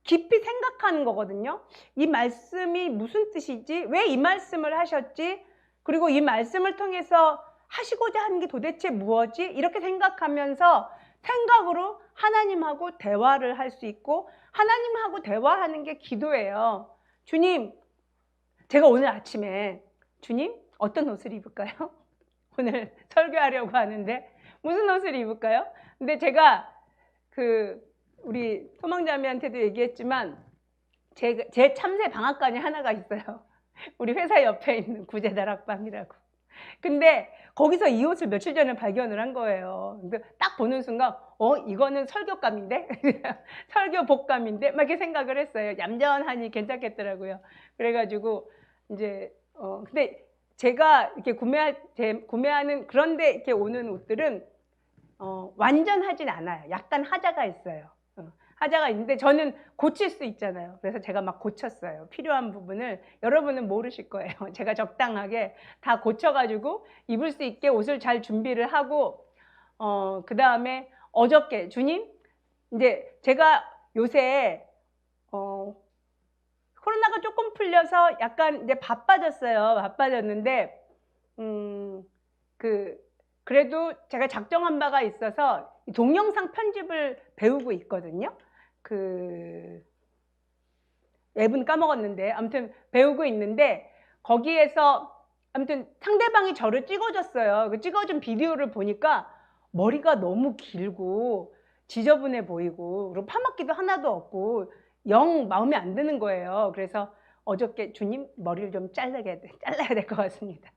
깊이 생각하는 거거든요. 이 말씀이 무슨 뜻이지? 왜 이 말씀을 하셨지? 그리고 이 말씀을 통해서 하시고자 하는 게 도대체 무엇이? 이렇게 생각하면서 생각으로 하나님하고 대화를 할 수 있고 하나님하고 대화하는 게 기도예요. 주님, 제가 오늘 아침에 주님 어떤 옷을 입을까요? 오늘 설교하려고 하는데 무슨 옷을 입을까요? 근데 제가 우리 소망자매한테도 얘기했지만 제 참새 방앗간이 하나가 있어요. 우리 회사 옆에 있는 구제다락방이라고. 근데 거기서 이 옷을 며칠 전에 발견을 한 거예요. 근데 딱 보는 순간 이거는 설교감인데? 설교복감인데? 막 이렇게 생각을 했어요. 얌전하니 괜찮겠더라고요. 그래가지고 이제 근데 제가 이렇게 구매하는 그런데 이렇게 오는 옷들은 완전하진 않아요. 약간 하자가 있어요. 하자가 있는데 저는 고칠 수 있잖아요. 그래서 제가 막 고쳤어요. 필요한 부분을. 여러분은 모르실 거예요. 제가 적당하게 다 고쳐가지고 입을 수 있게 옷을 잘 준비를 하고 그 다음에 어저께 주님 이제 제가 요새 코로나가 조금 풀려서 약간 이제 바빠졌어요. 바빠졌는데 그래도 제가 작정한 바가 있어서 동영상 편집을 배우고 있거든요. 앱은 까먹었는데 아무튼 배우고 있는데 거기에서 아무튼 상대방이 저를 찍어줬어요. 그 찍어준 비디오를 보니까 머리가 너무 길고 지저분해 보이고 그리고 파마기도 하나도 없고 영 마음에 안 드는 거예요. 그래서 어저께 주님 머리를 좀 잘라야 될 것 같습니다.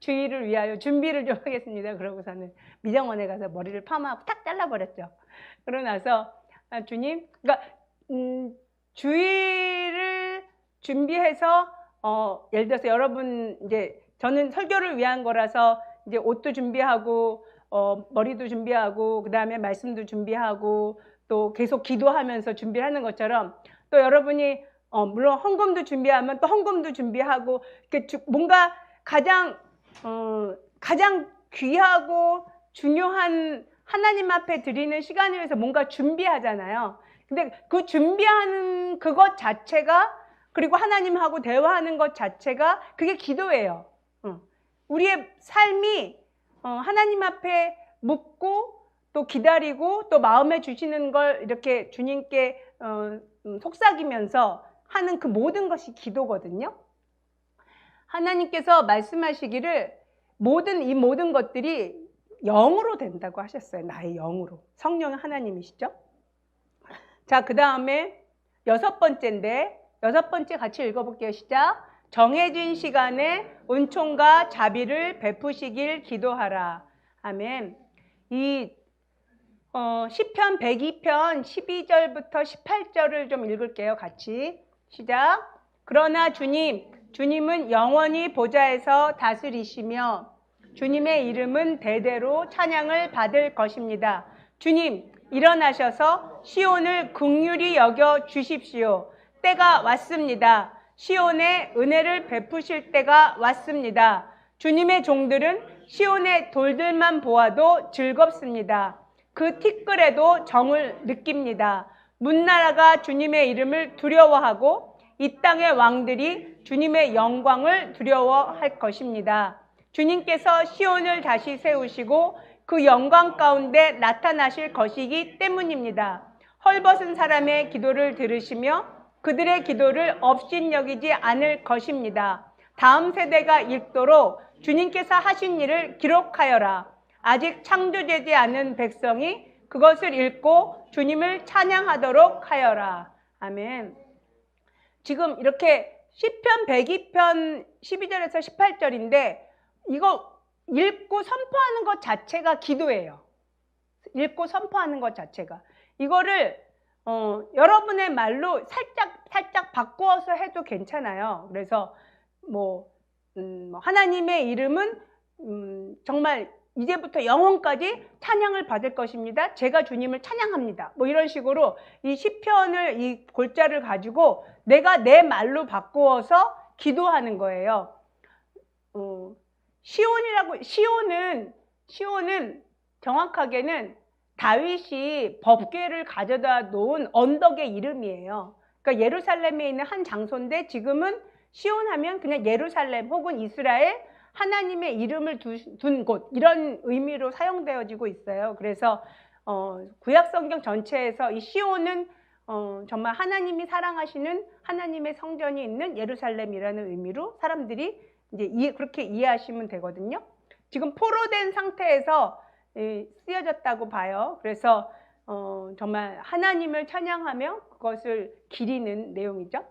주의를 위하여 준비를 좀 하겠습니다. 그러고서는 미정원에 가서 머리를 파마하고 탁 잘라버렸죠. 그러고 나서 주님, 그러니까 주의를 준비해서 예를 들어서 여러분 이제 저는 설교를 위한 거라서 이제 옷도 준비하고 머리도 준비하고 그 다음에 말씀도 준비하고 또 계속 기도하면서 준비하는 것처럼 또 여러분이 물론 헌금도 준비하면 또 헌금도 준비하고 이렇게 뭔가 가장 귀하고 중요한 하나님 앞에 드리는 시간을 위해서 뭔가 준비하잖아요. 근데 그 준비하는 그것 자체가 그리고 하나님하고 대화하는 것 자체가 그게 기도예요. 우리의 삶이 하나님 앞에 묻고 또 기다리고 또 마음에 주시는 걸 이렇게 주님께 속삭이면서 하는 그 모든 것이 기도거든요. 하나님께서 말씀하시기를 이 모든 것들이 영으로 된다고 하셨어요. 나의 영으로. 성령 하나님이시죠. 자, 그 다음에 여섯 번째 같이 읽어볼게요. 시작. 정해진 시간에 은총과 자비를 베푸시길 기도하라. 아멘. 이 시편 102편 12절부터 18절을 좀 읽을게요. 같이. 시작. 그러나 주님은 영원히 보좌에서 다스리시며 주님의 이름은 대대로 찬양을 받을 것입니다. 주님, 일어나셔서 시온을 긍휼히 여겨 주십시오. 때가 왔습니다. 시온에 은혜를 베푸실 때가 왔습니다. 주님의 종들은 시온의 돌들만 보아도 즐겁습니다. 그 티끌에도 정을 느낍니다. 문나라가 주님의 이름을 두려워하고 이 땅의 왕들이 주님의 영광을 두려워할 것입니다. 주님께서 시온을 다시 세우시고 그 영광 가운데 나타나실 것이기 때문입니다. 헐벗은 사람의 기도를 들으시며 그들의 기도를 업신여기지 않을 것입니다. 다음 세대가 읽도록 주님께서 하신 일을 기록하여라. 아직 창조되지 않은 백성이 그것을 읽고 주님을 찬양하도록 하여라. 아멘. 지금 이렇게 시편 102편 12절에서 18절인데 이거 읽고 선포하는 것 자체가 기도예요. 읽고 선포하는 것 자체가. 이거를 여러분의 말로 살짝 바꾸어서 해도 괜찮아요. 그래서 하나님의 이름은 정말 이제부터 영원까지 찬양을 받을 것입니다. 제가 주님을 찬양합니다. 이런 식으로 이 시편을 이 골자를 가지고 내가 내 말로 바꾸어서 기도하는 거예요. 시온은 정확하게는 다윗이 법궤를 가져다 놓은 언덕의 이름이에요. 그러니까 예루살렘에 있는 한 장소인데 지금은 시온 하면 그냥 예루살렘 혹은 이스라엘 하나님의 이름을 둔 곳, 이런 의미로 사용되어지고 있어요. 그래서 구약 성경 전체에서 이 시온은 정말 하나님이 사랑하시는 하나님의 성전이 있는 예루살렘이라는 의미로 사람들이 이제 그렇게 이해하시면 되거든요. 지금 포로된 상태에서 쓰여졌다고 봐요. 그래서 정말 하나님을 찬양하며 그것을 기리는 내용이죠.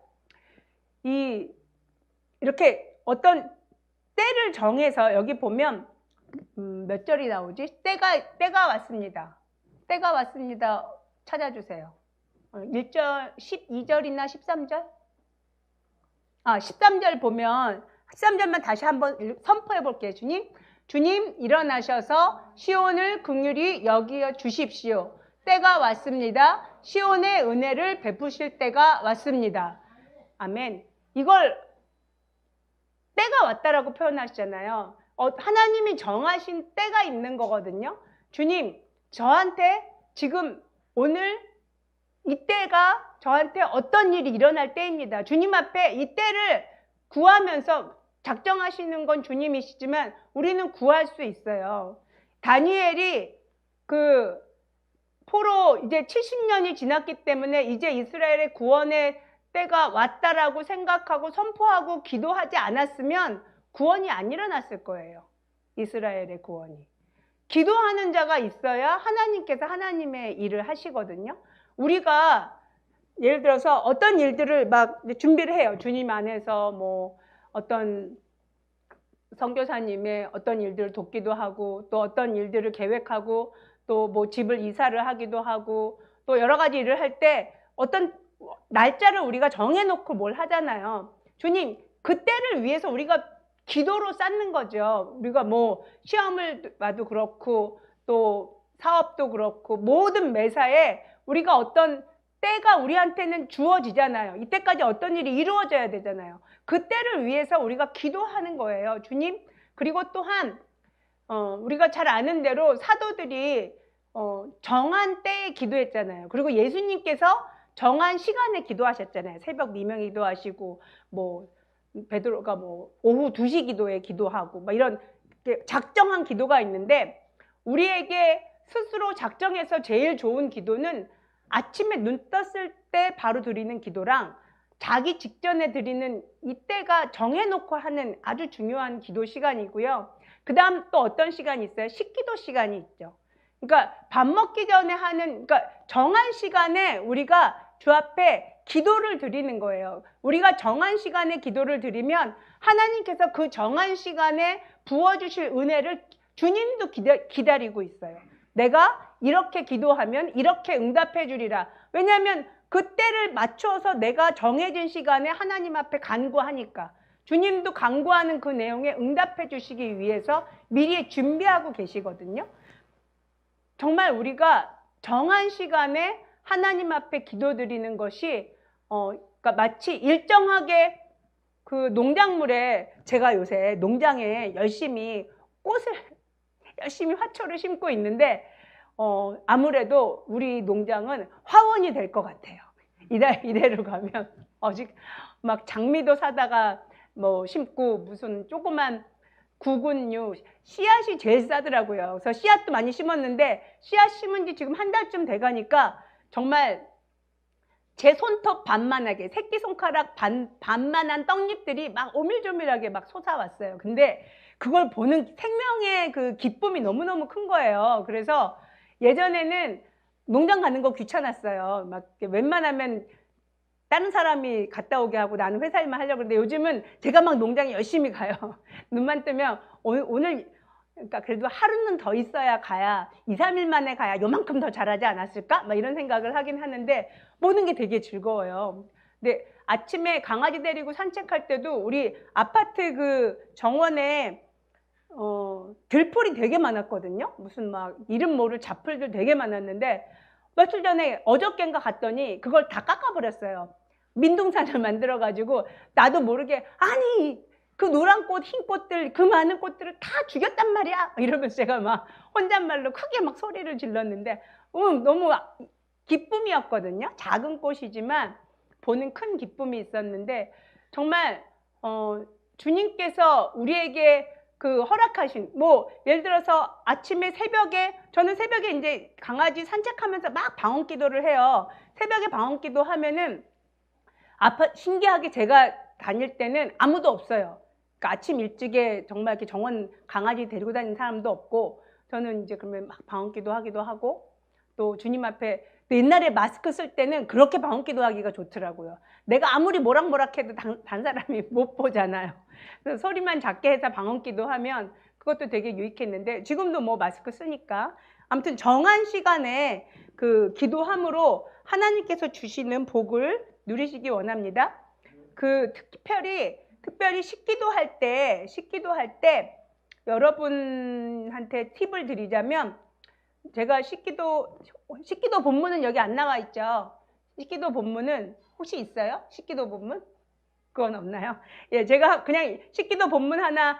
이렇게 어떤 때를 정해서 여기 보면 몇 절이 나오지? 때가 왔습니다. 때가 왔습니다. 찾아주세요. 1절, 12절이나 13절? 13절 보면 13절만 다시 한번 선포해 볼게요. 주님 일어나셔서 시온을 긍휼히 여겨 주십시오. 때가 왔습니다. 시온의 은혜를 베푸실 때가 왔습니다. 아멘. 이걸 때가 왔다라고 표현하시잖아요. 하나님이 정하신 때가 있는 거거든요. 주님, 저한테 지금 오늘 이때가 저한테 어떤 일이 일어날 때입니다. 주님 앞에 이 때를 구하면서 작정하시는 건 주님이시지만 우리는 구할 수 있어요. 다니엘이 그 포로 이제 70년이 지났기 때문에 이제 이스라엘의 구원의 때가 왔다라고 생각하고 선포하고 기도하지 않았으면 구원이 안 일어났을 거예요. 이스라엘의 구원이. 기도하는 자가 있어야 하나님께서 하나님의 일을 하시거든요. 우리가 예를 들어서 어떤 일들을 막 준비를 해요. 주님 안에서 어떤 선교사님의 어떤 일들을 돕기도 하고 또 어떤 일들을 계획하고 또 집을 이사를 하기도 하고 또 여러 가지 일을 할 때 어떤 날짜를 우리가 정해놓고 뭘 하잖아요. 주님, 그때를 위해서 우리가 기도로 쌓는 거죠. 우리가 시험을 봐도 그렇고 또 사업도 그렇고 모든 매사에 우리가 어떤 때가 우리한테는 주어지잖아요. 이때까지 어떤 일이 이루어져야 되잖아요. 그때를 위해서 우리가 기도하는 거예요. 주님, 그리고 또한 우리가 잘 아는 대로 사도들이 정한 때에 기도했잖아요. 그리고 예수님께서 정한 시간에 기도하셨잖아요. 새벽 미명 기도하시고 베드로가 오후 2시 기도에 기도하고 이런 작정한 기도가 있는데 우리에게 스스로 작정해서 제일 좋은 기도는 아침에 눈 떴을 때 바로 드리는 기도랑 자기 직전에 드리는 이때가 정해놓고 하는 아주 중요한 기도 시간이고요. 그 다음 또 어떤 시간이 있어요? 식기도 시간이 있죠. 그러니까 밥 먹기 전에 그러니까 정한 시간에 우리가 주 앞에 기도를 드리는 거예요. 우리가 정한 시간에 기도를 드리면 하나님께서 그 정한 시간에 부어주실 은혜를 주님도 기다리고 있어요. 내가 이렇게 기도하면 이렇게 응답해 주리라. 왜냐하면 그때를 맞춰서 내가 정해진 시간에 하나님 앞에 간구하니까 주님도 간구하는 그 내용에 응답해 주시기 위해서 미리 준비하고 계시거든요. 정말 우리가 정한 시간에 하나님 앞에 기도드리는 것이 그러니까 마치 일정하게 그 농작물에 제가 요새 농장에 열심히 화초를 심고 있는데 아무래도 우리 농장은 화원이 될 것 같아요. 이대로 가면 아직 막 장미도 사다가 뭐 심고 무슨 조그만 구근류 씨앗이 제일 싸더라고요. 그래서 씨앗도 많이 심었는데 씨앗 심은 지 지금 한 달쯤 돼가니까 정말 제 손톱 반만하게 새끼손가락 반만한 떡잎들이 막 오밀조밀하게 막 솟아왔어요. 근데 그걸 보는 생명의 그 기쁨이 너무너무 큰 거예요. 그래서 예전에는 농장 가는 거 귀찮았어요. 막 웬만하면 다른 사람이 갔다 오게 하고 나는 회사 일만 하려고 그러는데 요즘은 제가 막 농장에 열심히 가요. 눈만 뜨면 오늘 그러니까 그래도 하루는 더 있어야 가야 2, 3일 만에 가야 요만큼 더 잘하지 않았을까? 막 이런 생각을 하긴 하는데 모든 게 되게 즐거워요. 근데 아침에 강아지 데리고 산책할 때도 우리 아파트 그 정원에 들풀이 되게 많았거든요. 무슨 막 이름 모를 잡풀들 되게 많았는데 며칠 전에 어저께인가 갔더니 그걸 다 깎아버렸어요. 민둥산을 만들어가지고 나도 모르게 아니 그 노란 꽃, 흰 꽃들, 그 많은 꽃들을 다 죽였단 말이야. 이러면서 제가 막 혼잣말로 크게 막 소리를 질렀는데 너무 기쁨이었거든요. 작은 꽃이지만 보는 큰 기쁨이 있었는데 정말 주님께서 우리에게 그 허락하신 뭐 예를 들어서 아침에 새벽에 저는 새벽에 이제 강아지 산책하면서 막 방언기도를 해요. 새벽에 방언기도 하면은 신기하게 제가 다닐 때는 아무도 없어요. 그러니까 아침 일찍에 정말 이렇게 정원 강아지 데리고 다니는 사람도 없고 저는 이제 그러면 막 방언기도 하기도 하고 또 주님 앞에 옛날에 마스크 쓸 때는 그렇게 방언기도 하기가 좋더라고요. 내가 아무리 모락모락해도 다른 사람이 못 보잖아요. 그래서 소리만 작게 해서 방언기도 하면 그것도 되게 유익했는데 지금도 뭐 마스크 쓰니까 아무튼 정한 시간에 그 기도함으로 하나님께서 주시는 복을 누리시기 원합니다. 그 특별히 식기도 할 때 여러분한테 팁을 드리자면 제가 식기도 본문은 여기 안 나와 있죠. 식기도 본문은 혹시 있어요? 식기도 본문? 그건 없나요? 예, 제가 그냥 식기도 본문 하나,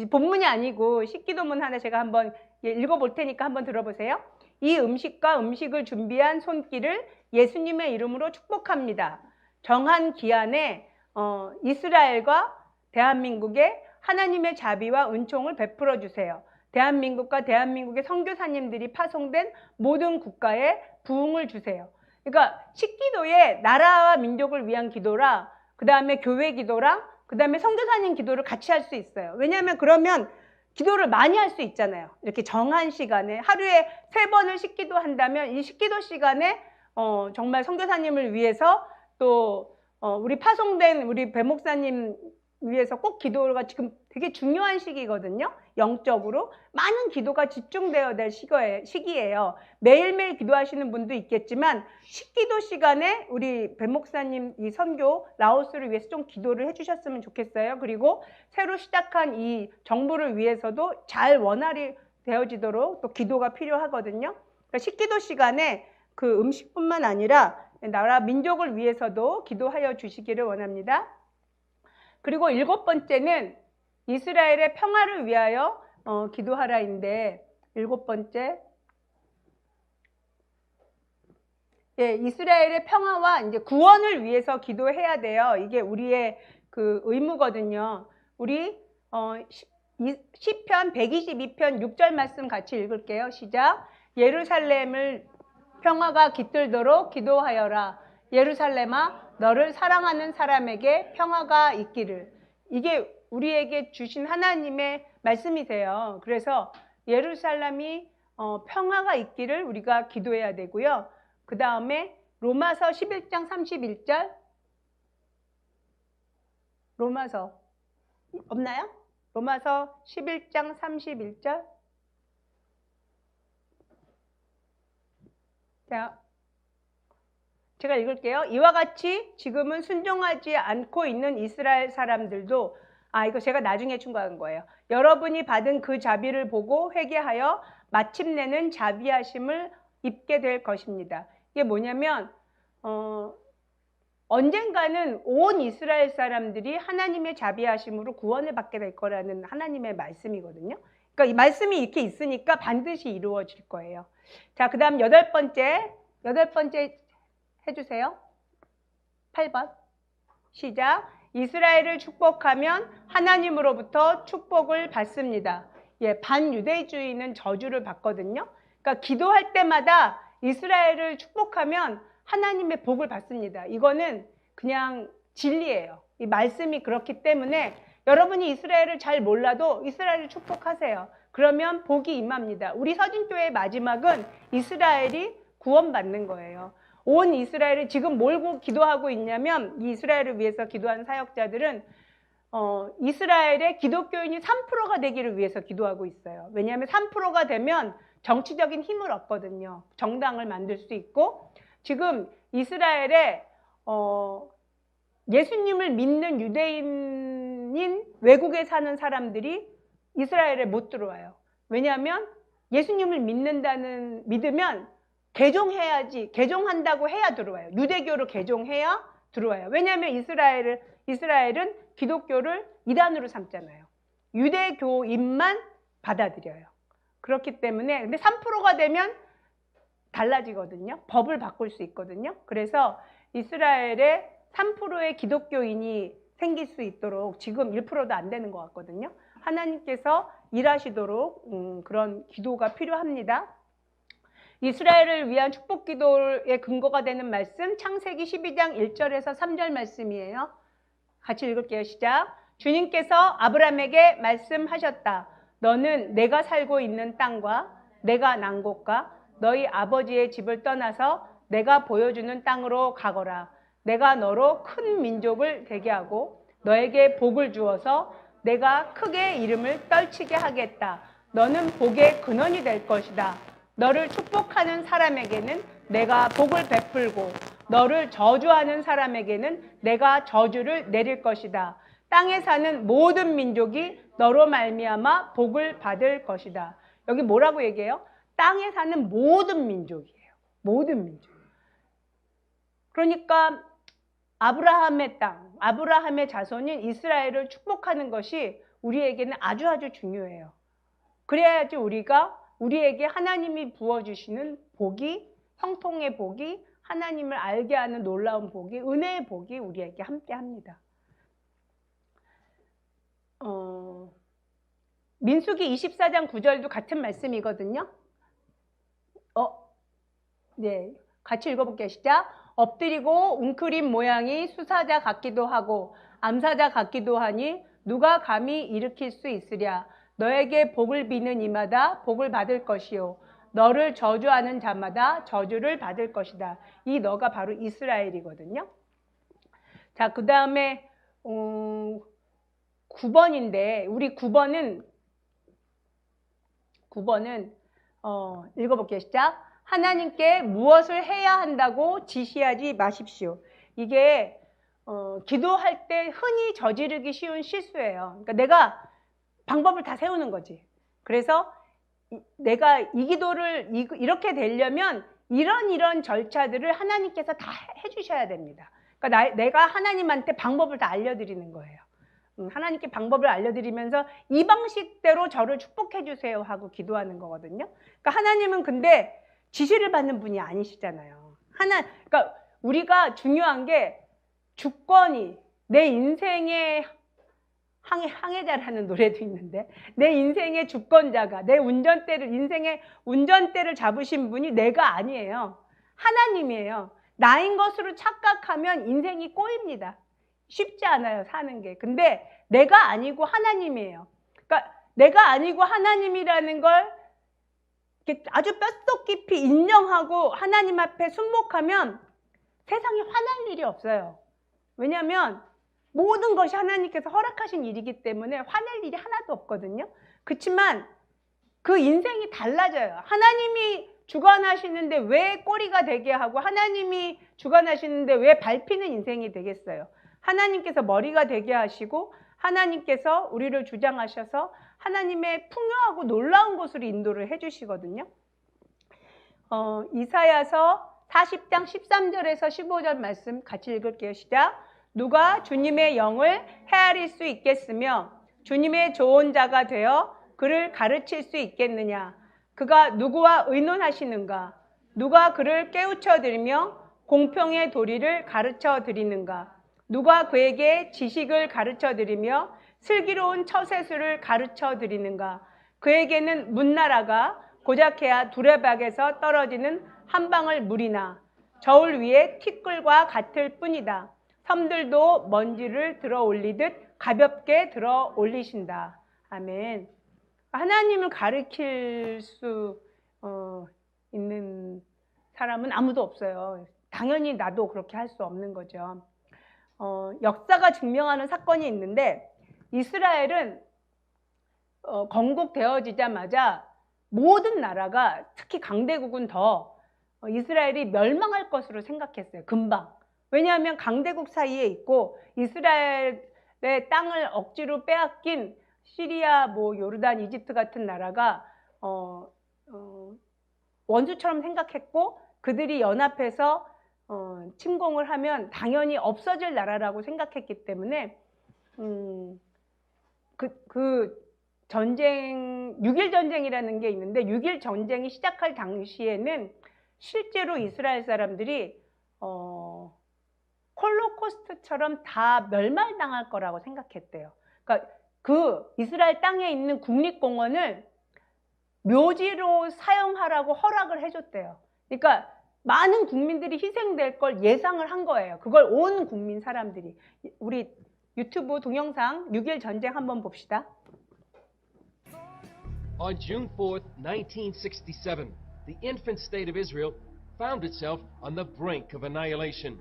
본문이 아니고 식기도문 하나 제가 한번 읽어볼 테니까 한번 들어보세요. 이 음식과 음식을 준비한 손길을 예수님의 이름으로 축복합니다. 정한 기한에 이스라엘과 대한민국에 하나님의 자비와 은총을 베풀어 주세요. 대한민국과 대한민국의 선교사님들이 파송된 모든 국가에 부흥을 주세요. 그러니까 식기도에 나라와 민족을 위한 기도라 그 다음에 교회 기도랑 그 다음에 선교사님 기도를 같이 할 수 있어요. 왜냐하면 그러면 기도를 많이 할 수 있잖아요. 이렇게 정한 시간에 하루에 3번을 식기도 한다면 이 식기도 시간에 정말 선교사님을 위해서 또 우리 파송된 우리 배 목사님 위해서 꼭 기도가 지금 되게 중요한 시기거든요. 영적으로 많은 기도가 집중되어야 될 시기예요. 매일매일 기도하시는 분도 있겠지만 식기도 시간에 우리 배 목사님 이 선교 라오스를 위해서 좀 기도를 해주셨으면 좋겠어요. 그리고 새로 시작한 이 정부를 위해서도 잘 원활히 되어지도록 또 기도가 필요하거든요. 그러니까 식기도 시간에 그 음식뿐만 아니라 나라 민족을 위해서도 기도하여 주시기를 원합니다. 그리고 7번째는 이스라엘의 평화를 위하여 기도하라인데 7번째 예, 이스라엘의 평화와 이제 구원을 위해서 기도해야 돼요. 이게 우리의 그 의무거든요. 우리 시편 122편 6절 말씀 같이 읽을게요. 시작. 예루살렘을 평화가 깃들도록 기도하여라. 예루살렘아 너를 사랑하는 사람에게 평화가 있기를. 이게 우리에게 주신 하나님의 말씀이세요. 그래서 예루살렘이 평화가 있기를 우리가 기도해야 되고요. 그 다음에 로마서 11장 31절 로마서 없나요? 로마서 11장 31절 자, 제가 읽을게요. 이와 같이 지금은 순종하지 않고 있는 이스라엘 사람들도 이거 제가 나중에 충고한 거예요. 여러분이 받은 그 자비를 보고 회개하여 마침내는 자비하심을 입게 될 것입니다. 이게 뭐냐면 언젠가는 온 이스라엘 사람들이 하나님의 자비하심으로 구원을 받게 될 거라는 하나님의 말씀이거든요. 그러니까 이 말씀이 이렇게 있으니까 반드시 이루어질 거예요. 자, 그 다음 여덟 번째 해주세요. 8번. 시작. 이스라엘을 축복하면 하나님으로부터 축복을 받습니다. 예, 반유대주의는 저주를 받거든요. 그러니까 기도할 때마다 이스라엘을 축복하면 하나님의 복을 받습니다. 이거는 그냥 진리예요. 이 말씀이 그렇기 때문에 여러분이 이스라엘을 잘 몰라도 이스라엘을 축복하세요. 그러면 복이 임합니다. 우리 서진교회의 마지막은 이스라엘이 구원받는 거예요. 온 이스라엘이 지금 뭘 기도하고 있냐면, 이 이스라엘을 위해서 기도하는 사역자들은 이스라엘의 기독교인이 3%가 되기를 위해서 기도하고 있어요. 왜냐하면 3%가 되면 정치적인 힘을 얻거든요. 정당을 만들 수 있고, 지금 이스라엘에 예수님을 믿는 유대인인 외국에 사는 사람들이 이스라엘에 못 들어와요. 왜냐하면 예수님을 믿으면 개종한다고 해야 들어와요. 유대교를 개종해야 들어와요. 왜냐하면 이스라엘은 기독교를 이단으로 삼잖아요. 유대교인만 받아들여요. 그렇기 때문에 근데 3%가 되면 달라지거든요. 법을 바꿀 수 있거든요. 그래서 이스라엘에 3%의 기독교인이 생길 수 있도록 지금 1%도 안 되는 것 같거든요. 하나님께서 일하시도록 그런 기도가 필요합니다. 이스라엘을 위한 축복 기도의 근거가 되는 말씀, 창세기 12장 1절에서 3절 말씀이에요. 같이 읽을게요. 시작. 주님께서 아브라함에게 말씀하셨다. 너는 내가 살고 있는 땅과 내가 난 곳과 너희 아버지의 집을 떠나서 내가 보여주는 땅으로 가거라. 내가 너로 큰 민족을 되게 하고 너에게 복을 주어서 내가 크게 이름을 떨치게 하겠다. 너는 복의 근원이 될 것이다. 너를 축복하는 사람에게는 내가 복을 베풀고 너를 저주하는 사람에게는 내가 저주를 내릴 것이다. 땅에 사는 모든 민족이 너로 말미암아 복을 받을 것이다. 여기 뭐라고 얘기해요? 땅에 사는 모든 민족이에요. 모든 민족. 그러니까 아브라함의 땅, 아브라함의 자손인 이스라엘을 축복하는 것이 우리에게는 아주 중요해요. 그래야지 우리에게 하나님이 부어주시는 복이, 형통의 복이, 하나님을 알게 하는 놀라운 복이, 은혜의 복이 우리에게 함께합니다. 민수기 24장 9절도 같은 말씀이거든요. 네, 같이 읽어볼게요. 시작. 엎드리고 웅크린 모양이 수사자 같기도 하고 암사자 같기도 하니 누가 감히 일으킬 수 있으랴. 너에게 복을 비는 이마다 복을 받을 것이요 너를 저주하는 자마다 저주를 받을 것이다. 이 너가 바로 이스라엘이거든요. 자, 그 다음에 9번인데 우리 9번은 읽어볼게요. 시작. 하나님께 무엇을 해야 한다고 지시하지 마십시오. 이게 기도할 때 흔히 저지르기 쉬운 실수예요. 그러니까 내가 방법을 다 세우는 거지. 그래서 내가 이 기도를 이렇게 되려면 이런 절차들을 하나님께서 다 해주셔야 됩니다. 그러니까 내가 하나님한테 방법을 다 알려드리는 거예요. 하나님께 방법을 알려드리면서 이 방식대로 저를 축복해 주세요 하고 기도하는 거거든요. 그러니까 하나님은 근데 지시를 받는 분이 아니시잖아요. 그러니까 우리가 중요한 게 주권이 내 인생의 항해자라는 노래도 있는데 내 인생의 주권자가 인생의 운전대를 잡으신 분이 내가 아니에요. 하나님이에요. 나인 것으로 착각하면 인생이 꼬입니다. 쉽지 않아요, 사는 게. 근데 내가 아니고 하나님이에요. 그러니까 내가 아니고 하나님이라는 걸 아주 뼛속 깊이 인정하고 하나님 앞에 순복하면 세상에 화날 일이 없어요. 왜냐하면 모든 것이 하나님께서 허락하신 일이기 때문에 화낼 일이 하나도 없거든요. 그렇지만 그 인생이 달라져요. 하나님이 주관하시는데 왜 꼬리가 되게 하고 하나님이 주관하시는데 왜 밟히는 인생이 되겠어요. 하나님께서 머리가 되게 하시고 하나님께서 우리를 주장하셔서 하나님의 풍요하고 놀라운 곳으로 인도를 해주시거든요. 이사야서 40장 13절에서 15절 말씀 같이 읽을게요. 시작. 누가 주님의 영을 헤아릴 수 있겠으며 주님의 좋은 자가 되어 그를 가르칠 수 있겠느냐. 그가 누구와 의논하시는가? 누가 그를 깨우쳐 드리며 공평의 도리를 가르쳐 드리는가? 누가 그에게 지식을 가르쳐 드리며 슬기로운 처세술을 가르쳐 드리는가? 그에게는 문나라가 고작해야 두레박에서 떨어지는 한 방울 물이나 저울 위에 티끌과 같을 뿐이다. 섬들도 먼지를 들어 올리듯 가볍게 들어 올리신다. 아멘. 하나님을 가르칠 수 있는 사람은 아무도 없어요. 당연히 나도 그렇게 할 수 없는 거죠. 역사가 증명하는 사건이 있는데 이스라엘은 건국되어지자마자 모든 나라가 특히 강대국은 더 이스라엘이 멸망할 것으로 생각했어요. 금방. 왜냐하면 강대국 사이에 있고 이스라엘의 땅을 억지로 빼앗긴 시리아, 요르단, 이집트 같은 나라가 원수처럼 생각했고 그들이 연합해서 침공을 하면 당연히 없어질 나라라고 생각했기 때문에 전쟁, 6.1 전쟁이라는 게 있는데 6.1 전쟁이 시작할 당시에는 실제로 이스라엘 사람들이 홀로코스트처럼 다 멸망당할 거라고 생각했대요. 그러니까 그 이스라엘 땅에 있는 국립공원을 묘지로 사용하라고 허락을 해줬대요. 그러니까 많은 국민들이 희생될 걸 예상을 한 거예요. 그걸 온 국민 사람들이. 우리 유튜브 동영상 6.1 전쟁 한번 봅시다. On June 4th, 1967, the infant state of Israel found itself on the brink of annihilation.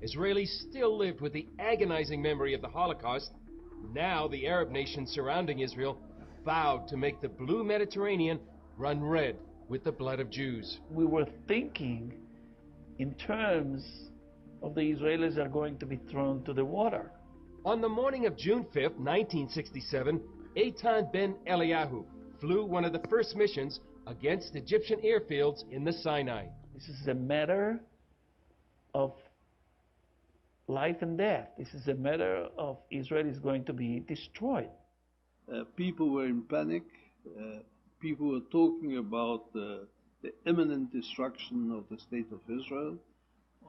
Israelis still lived with the agonizing memory of the Holocaust. Now the Arab nations surrounding Israel vowed to make the blue Mediterranean run red with the blood of Jews. We were thinking in terms of the Israelis are going to be thrown to the water. On the morning of June 5th, 1967, Eitan Ben Eliyahu flew one of the first missions against Egyptian airfields in the Sinai. This is a matter of life and death. This is a matter of Israel is going to be destroyed. People were in panic. People were talking about the imminent destruction of the state of Israel,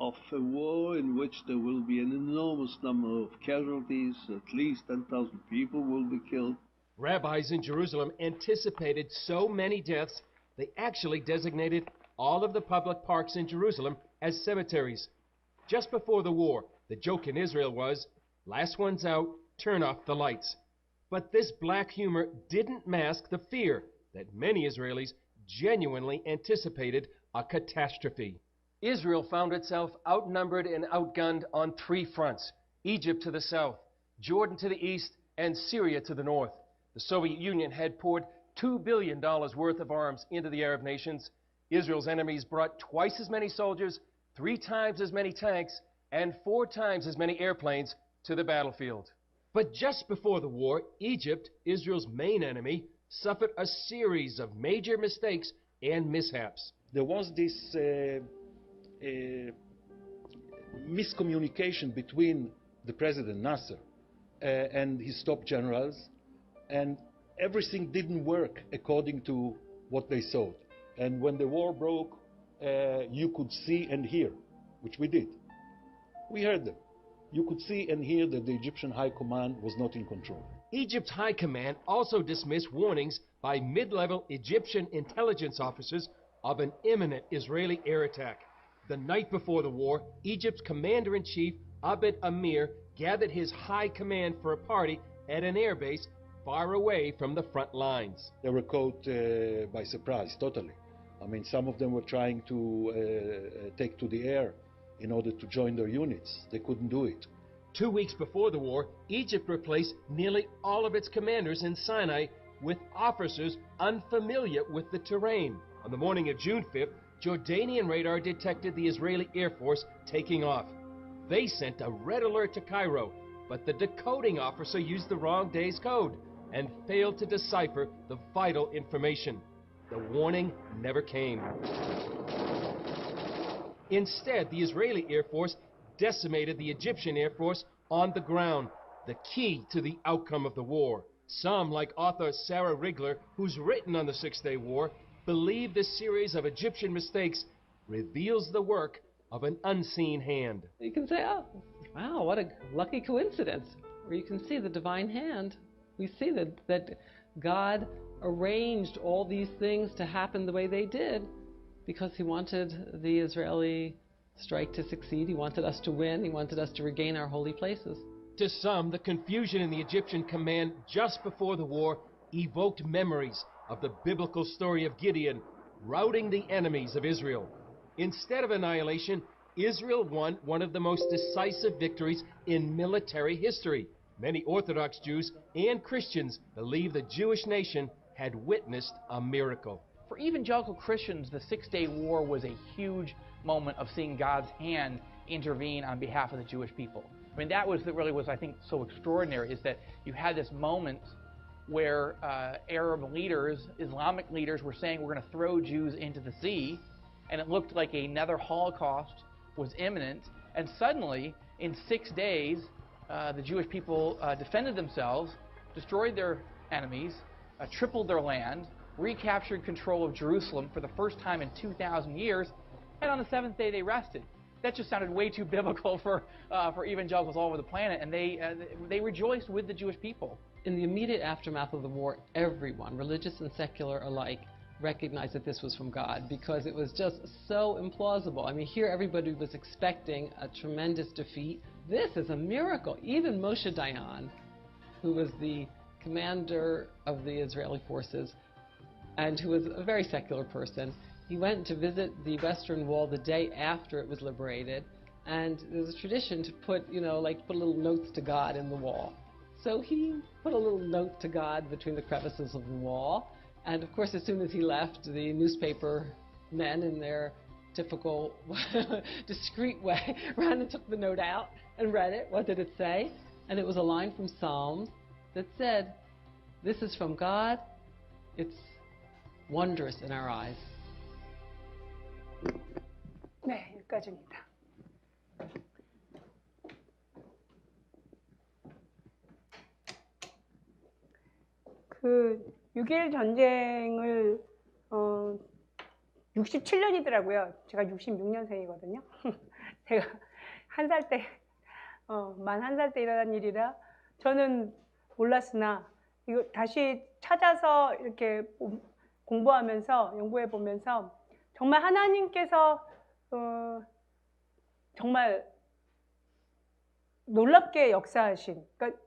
of a war in which there will be an enormous number of casualties, at least 10,000 people will be killed. Rabbis in Jerusalem anticipated so many deaths, they actually designated all of the public parks in Jerusalem as cemeteries. Just before the war, the joke in Israel was, last one's out, turn off the lights. But this black humor didn't mask the fear that many Israelis genuinely anticipated a catastrophe. Israel found itself outnumbered and outgunned on 3 fronts: Egypt to the south, Jordan to the east, and Syria to the north. The Soviet Union had poured $2 billion worth of arms into the Arab nations. Israel's enemies brought twice as many soldiers, 3 times as many tanks, and 4 times as many airplanes to the battlefield. But just before the war, Egypt, Israel's main enemy, suffered a series of major mistakes and mishaps. There was this miscommunication between the President Nasser and his top generals, and everything didn't work according to what they thought. And when the war broke, you could see and hear, which we did. We heard them. You could see and hear that the Egyptian High Command was not in control. Egypt's High Command also dismissed warnings by mid-level Egyptian intelligence officers of an imminent Israeli air attack. The night before the war, Egypt's Commander-in-Chief, Abed Amir, gathered his high command for a party at an airbase far away from the front lines. They were caught by surprise, totally. I mean, some of them were trying to take to the air in order to join their units. They couldn't do it. 2 weeks before the war, Egypt replaced nearly all of its commanders in Sinai with officers unfamiliar with the terrain. On the morning of June 5th, Jordanian radar detected the Israeli Air Force taking off. They sent a red alert to Cairo, but the decoding officer used the wrong day's code and failed to decipher the vital information. The warning never came. Instead, the Israeli Air Force decimated the Egyptian Air Force on the ground, the key to the outcome of the war. Some, like author Sarah Rigler, who's written on the Six-Day War, believe this series of Egyptian mistakes reveals the work of an unseen hand. You can say, oh, wow, what a lucky coincidence. Or you can see the divine hand. We see that God arranged all these things to happen the way they did because he wanted the Israeli strike to succeed. He wanted us to win. He wanted us to regain our holy places. To some, the confusion in the Egyptian command just before the war evoked memories of the biblical story of Gideon routing the enemies of Israel. Instead of annihilation, Israel won one of the most decisive victories in military history. Many Orthodox Jews and Christians believe the Jewish nation had witnessed a miracle. For evangelical Christians, the Six-Day War was a huge moment of seeing God's hand intervene on behalf of the Jewish people. I mean, that really was, I think, so extraordinary, is that you had this moment where Arab leaders, Islamic leaders, were saying we're going to throw Jews into the sea, and it looked like another Holocaust was imminent, and suddenly, in 6 days, the Jewish people defended themselves, destroyed their enemies, tripled their land, recaptured control of Jerusalem for the first time in 2,000 years, and on the seventh day they rested. That just sounded way too biblical for evangelicals all over the planet, and they rejoiced with the Jewish people. In the immediate aftermath of the war, everyone, religious and secular alike, recognized that this was from God because it was just so implausible. I mean, here everybody was expecting a tremendous defeat. This is a miracle. Even Moshe Dayan, who was the commander of the Israeli forces and who was a very secular person, he went to visit the Western Wall the day after it was liberated, and there's a tradition to put, put little notes to God in the wall. So he put a little note to God between the crevices of the wall, and of course as soon as he left, the newspaper men in their typical discreet way ran and took the note out and read it. What did it say? And it was a line from Psalms that said, "This is from God, it's wondrous in our eyes." 네, 여기까지입니다. 그 6.1 전쟁을 67년이더라고요. 제가 66년생이거든요. 제가 만 1살 때 일어난 일이라 저는 몰랐으나 이거 다시 찾아서 이렇게 공부하면서 연구해 보면서 정말 하나님께서 정말 놀랍게 역사하신, 그러니까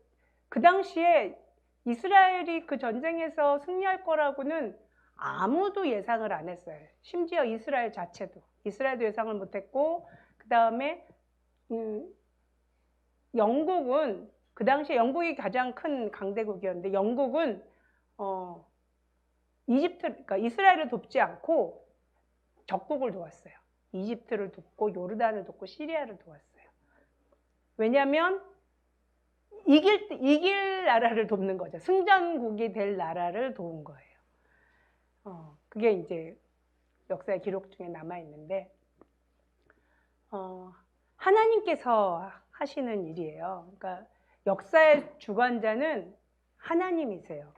그 당시에 이스라엘이 그 전쟁에서 승리할 거라고는 아무도 예상을 안 했어요. 심지어 이스라엘 자체도. 이스라엘도 예상을 못했고, 그 다음에 영국은, 그 당시에 영국이 가장 큰 강대국이었는데, 영국은 그러니까 이스라엘을 돕지 않고 적국을 도왔어요. 이집트를 돕고 요르단을 돕고 시리아를 도왔어요. 왜냐하면 이길 나라를 돕는 거죠. 승전국이 될 나라를 도운 거예요. 그게 이제 역사의 기록 중에 남아 있는데 하나님께서 하시는 일이에요. 그러니까 역사의 주관자는 하나님이세요.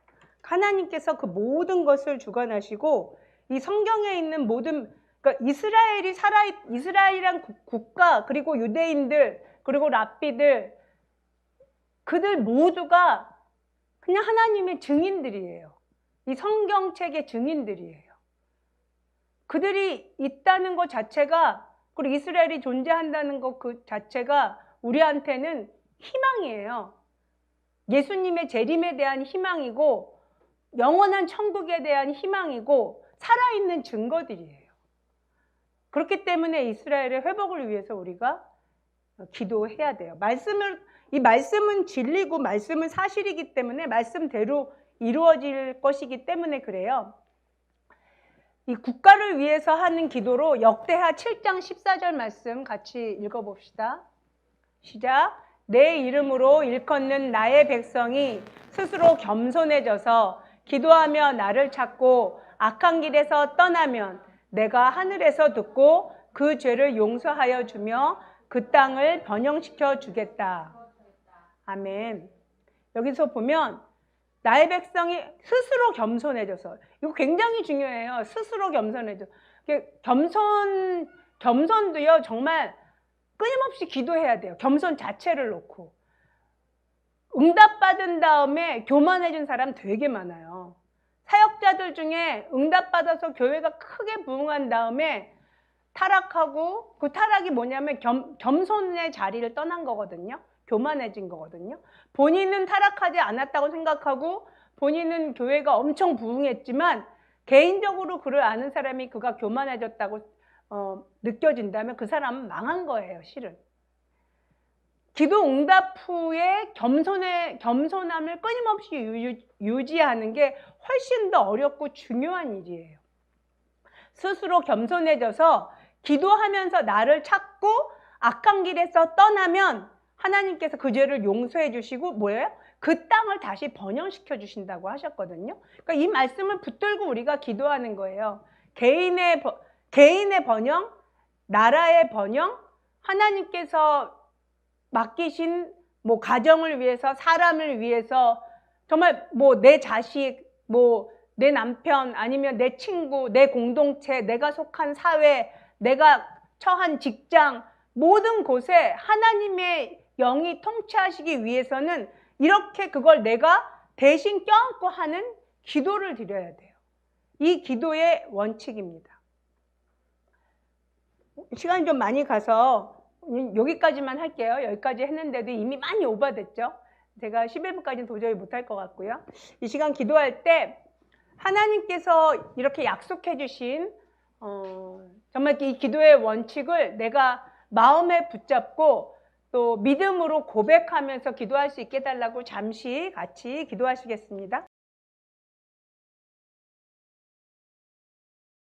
하나님께서 그 모든 것을 주관하시고 이 성경에 있는 모든, 그러니까 이스라엘이란 국가, 그리고 유대인들, 그리고 랍비들, 그들 모두가 그냥 하나님의 증인들이에요. 이 성경책의 증인들이에요. 그들이 있다는 것 자체가, 그리고 이스라엘이 존재한다는 것 그 자체가 우리한테는 희망이에요. 예수님의 재림에 대한 희망이고 영원한 천국에 대한 희망이고 살아있는 증거들이에요. 그렇기 때문에 이스라엘의 회복을 위해서 우리가 기도해야 돼요. 이 말씀은 진리고 말씀은 사실이기 때문에 말씀대로 이루어질 것이기 때문에 그래요. 이 국가를 위해서 하는 기도로 역대하 7장 14절 말씀 같이 읽어봅시다. 시작. 내 이름으로 일컫는 나의 백성이 스스로 겸손해져서 기도하며 나를 찾고 악한 길에서 떠나면 내가 하늘에서 듣고 그 죄를 용서하여 주며 그 땅을 번영시켜 주겠다. 아멘. 여기서 보면 나의 백성이 스스로 겸손해져서, 이거 굉장히 중요해요. 스스로 겸손해져. 겸손도요, 정말 끊임없이 기도해야 돼요. 겸손 자체를 놓고. 응답받은 다음에 교만해진 사람 되게 많아요. 사역자들 중에 응답받아서 교회가 크게 부흥한 다음에 타락하고, 그 타락이 뭐냐면 겸손의 자리를 떠난 거거든요. 교만해진 거거든요. 본인은 타락하지 않았다고 생각하고 본인은 교회가 엄청 부흥했지만 개인적으로 그를 아는 사람이 그가 교만해졌다고 느껴진다면 그 사람은 망한 거예요, 실은. 기도 응답 후에 겸손함을 끊임없이 유지하는 게 훨씬 더 어렵고 중요한 일이에요. 스스로 겸손해져서 기도하면서 나를 찾고 악한 길에서 떠나면 하나님께서 그 죄를 용서해 주시고 뭐예요? 그 땅을 다시 번영시켜 주신다고 하셨거든요. 그러니까 이 말씀을 붙들고 우리가 기도하는 거예요. 개인의 번영, 나라의 번영, 하나님께서 맡기신 뭐 가정을 위해서, 사람을 위해서, 정말 뭐 내 자식, 뭐 내 남편, 아니면 내 친구, 내 공동체, 내가 속한 사회, 내가 처한 직장, 모든 곳에 하나님의 영이 통치하시기 위해서는 이렇게 그걸 내가 대신 껴안고 하는 기도를 드려야 돼요. 이 기도의 원칙입니다. 시간이 좀 많이 가서 여기까지만 할게요. 여기까지 했는데도 이미 많이 오버됐죠. 제가 11분까지는 도저히 못할 것 같고요. 이 시간 기도할 때 하나님께서 이렇게 약속해 주신 정말 이 기도의 원칙을 내가 마음에 붙잡고 또 믿음으로 고백하면서 기도할 수 있게 해달라고 잠시 같이 기도하시겠습니다.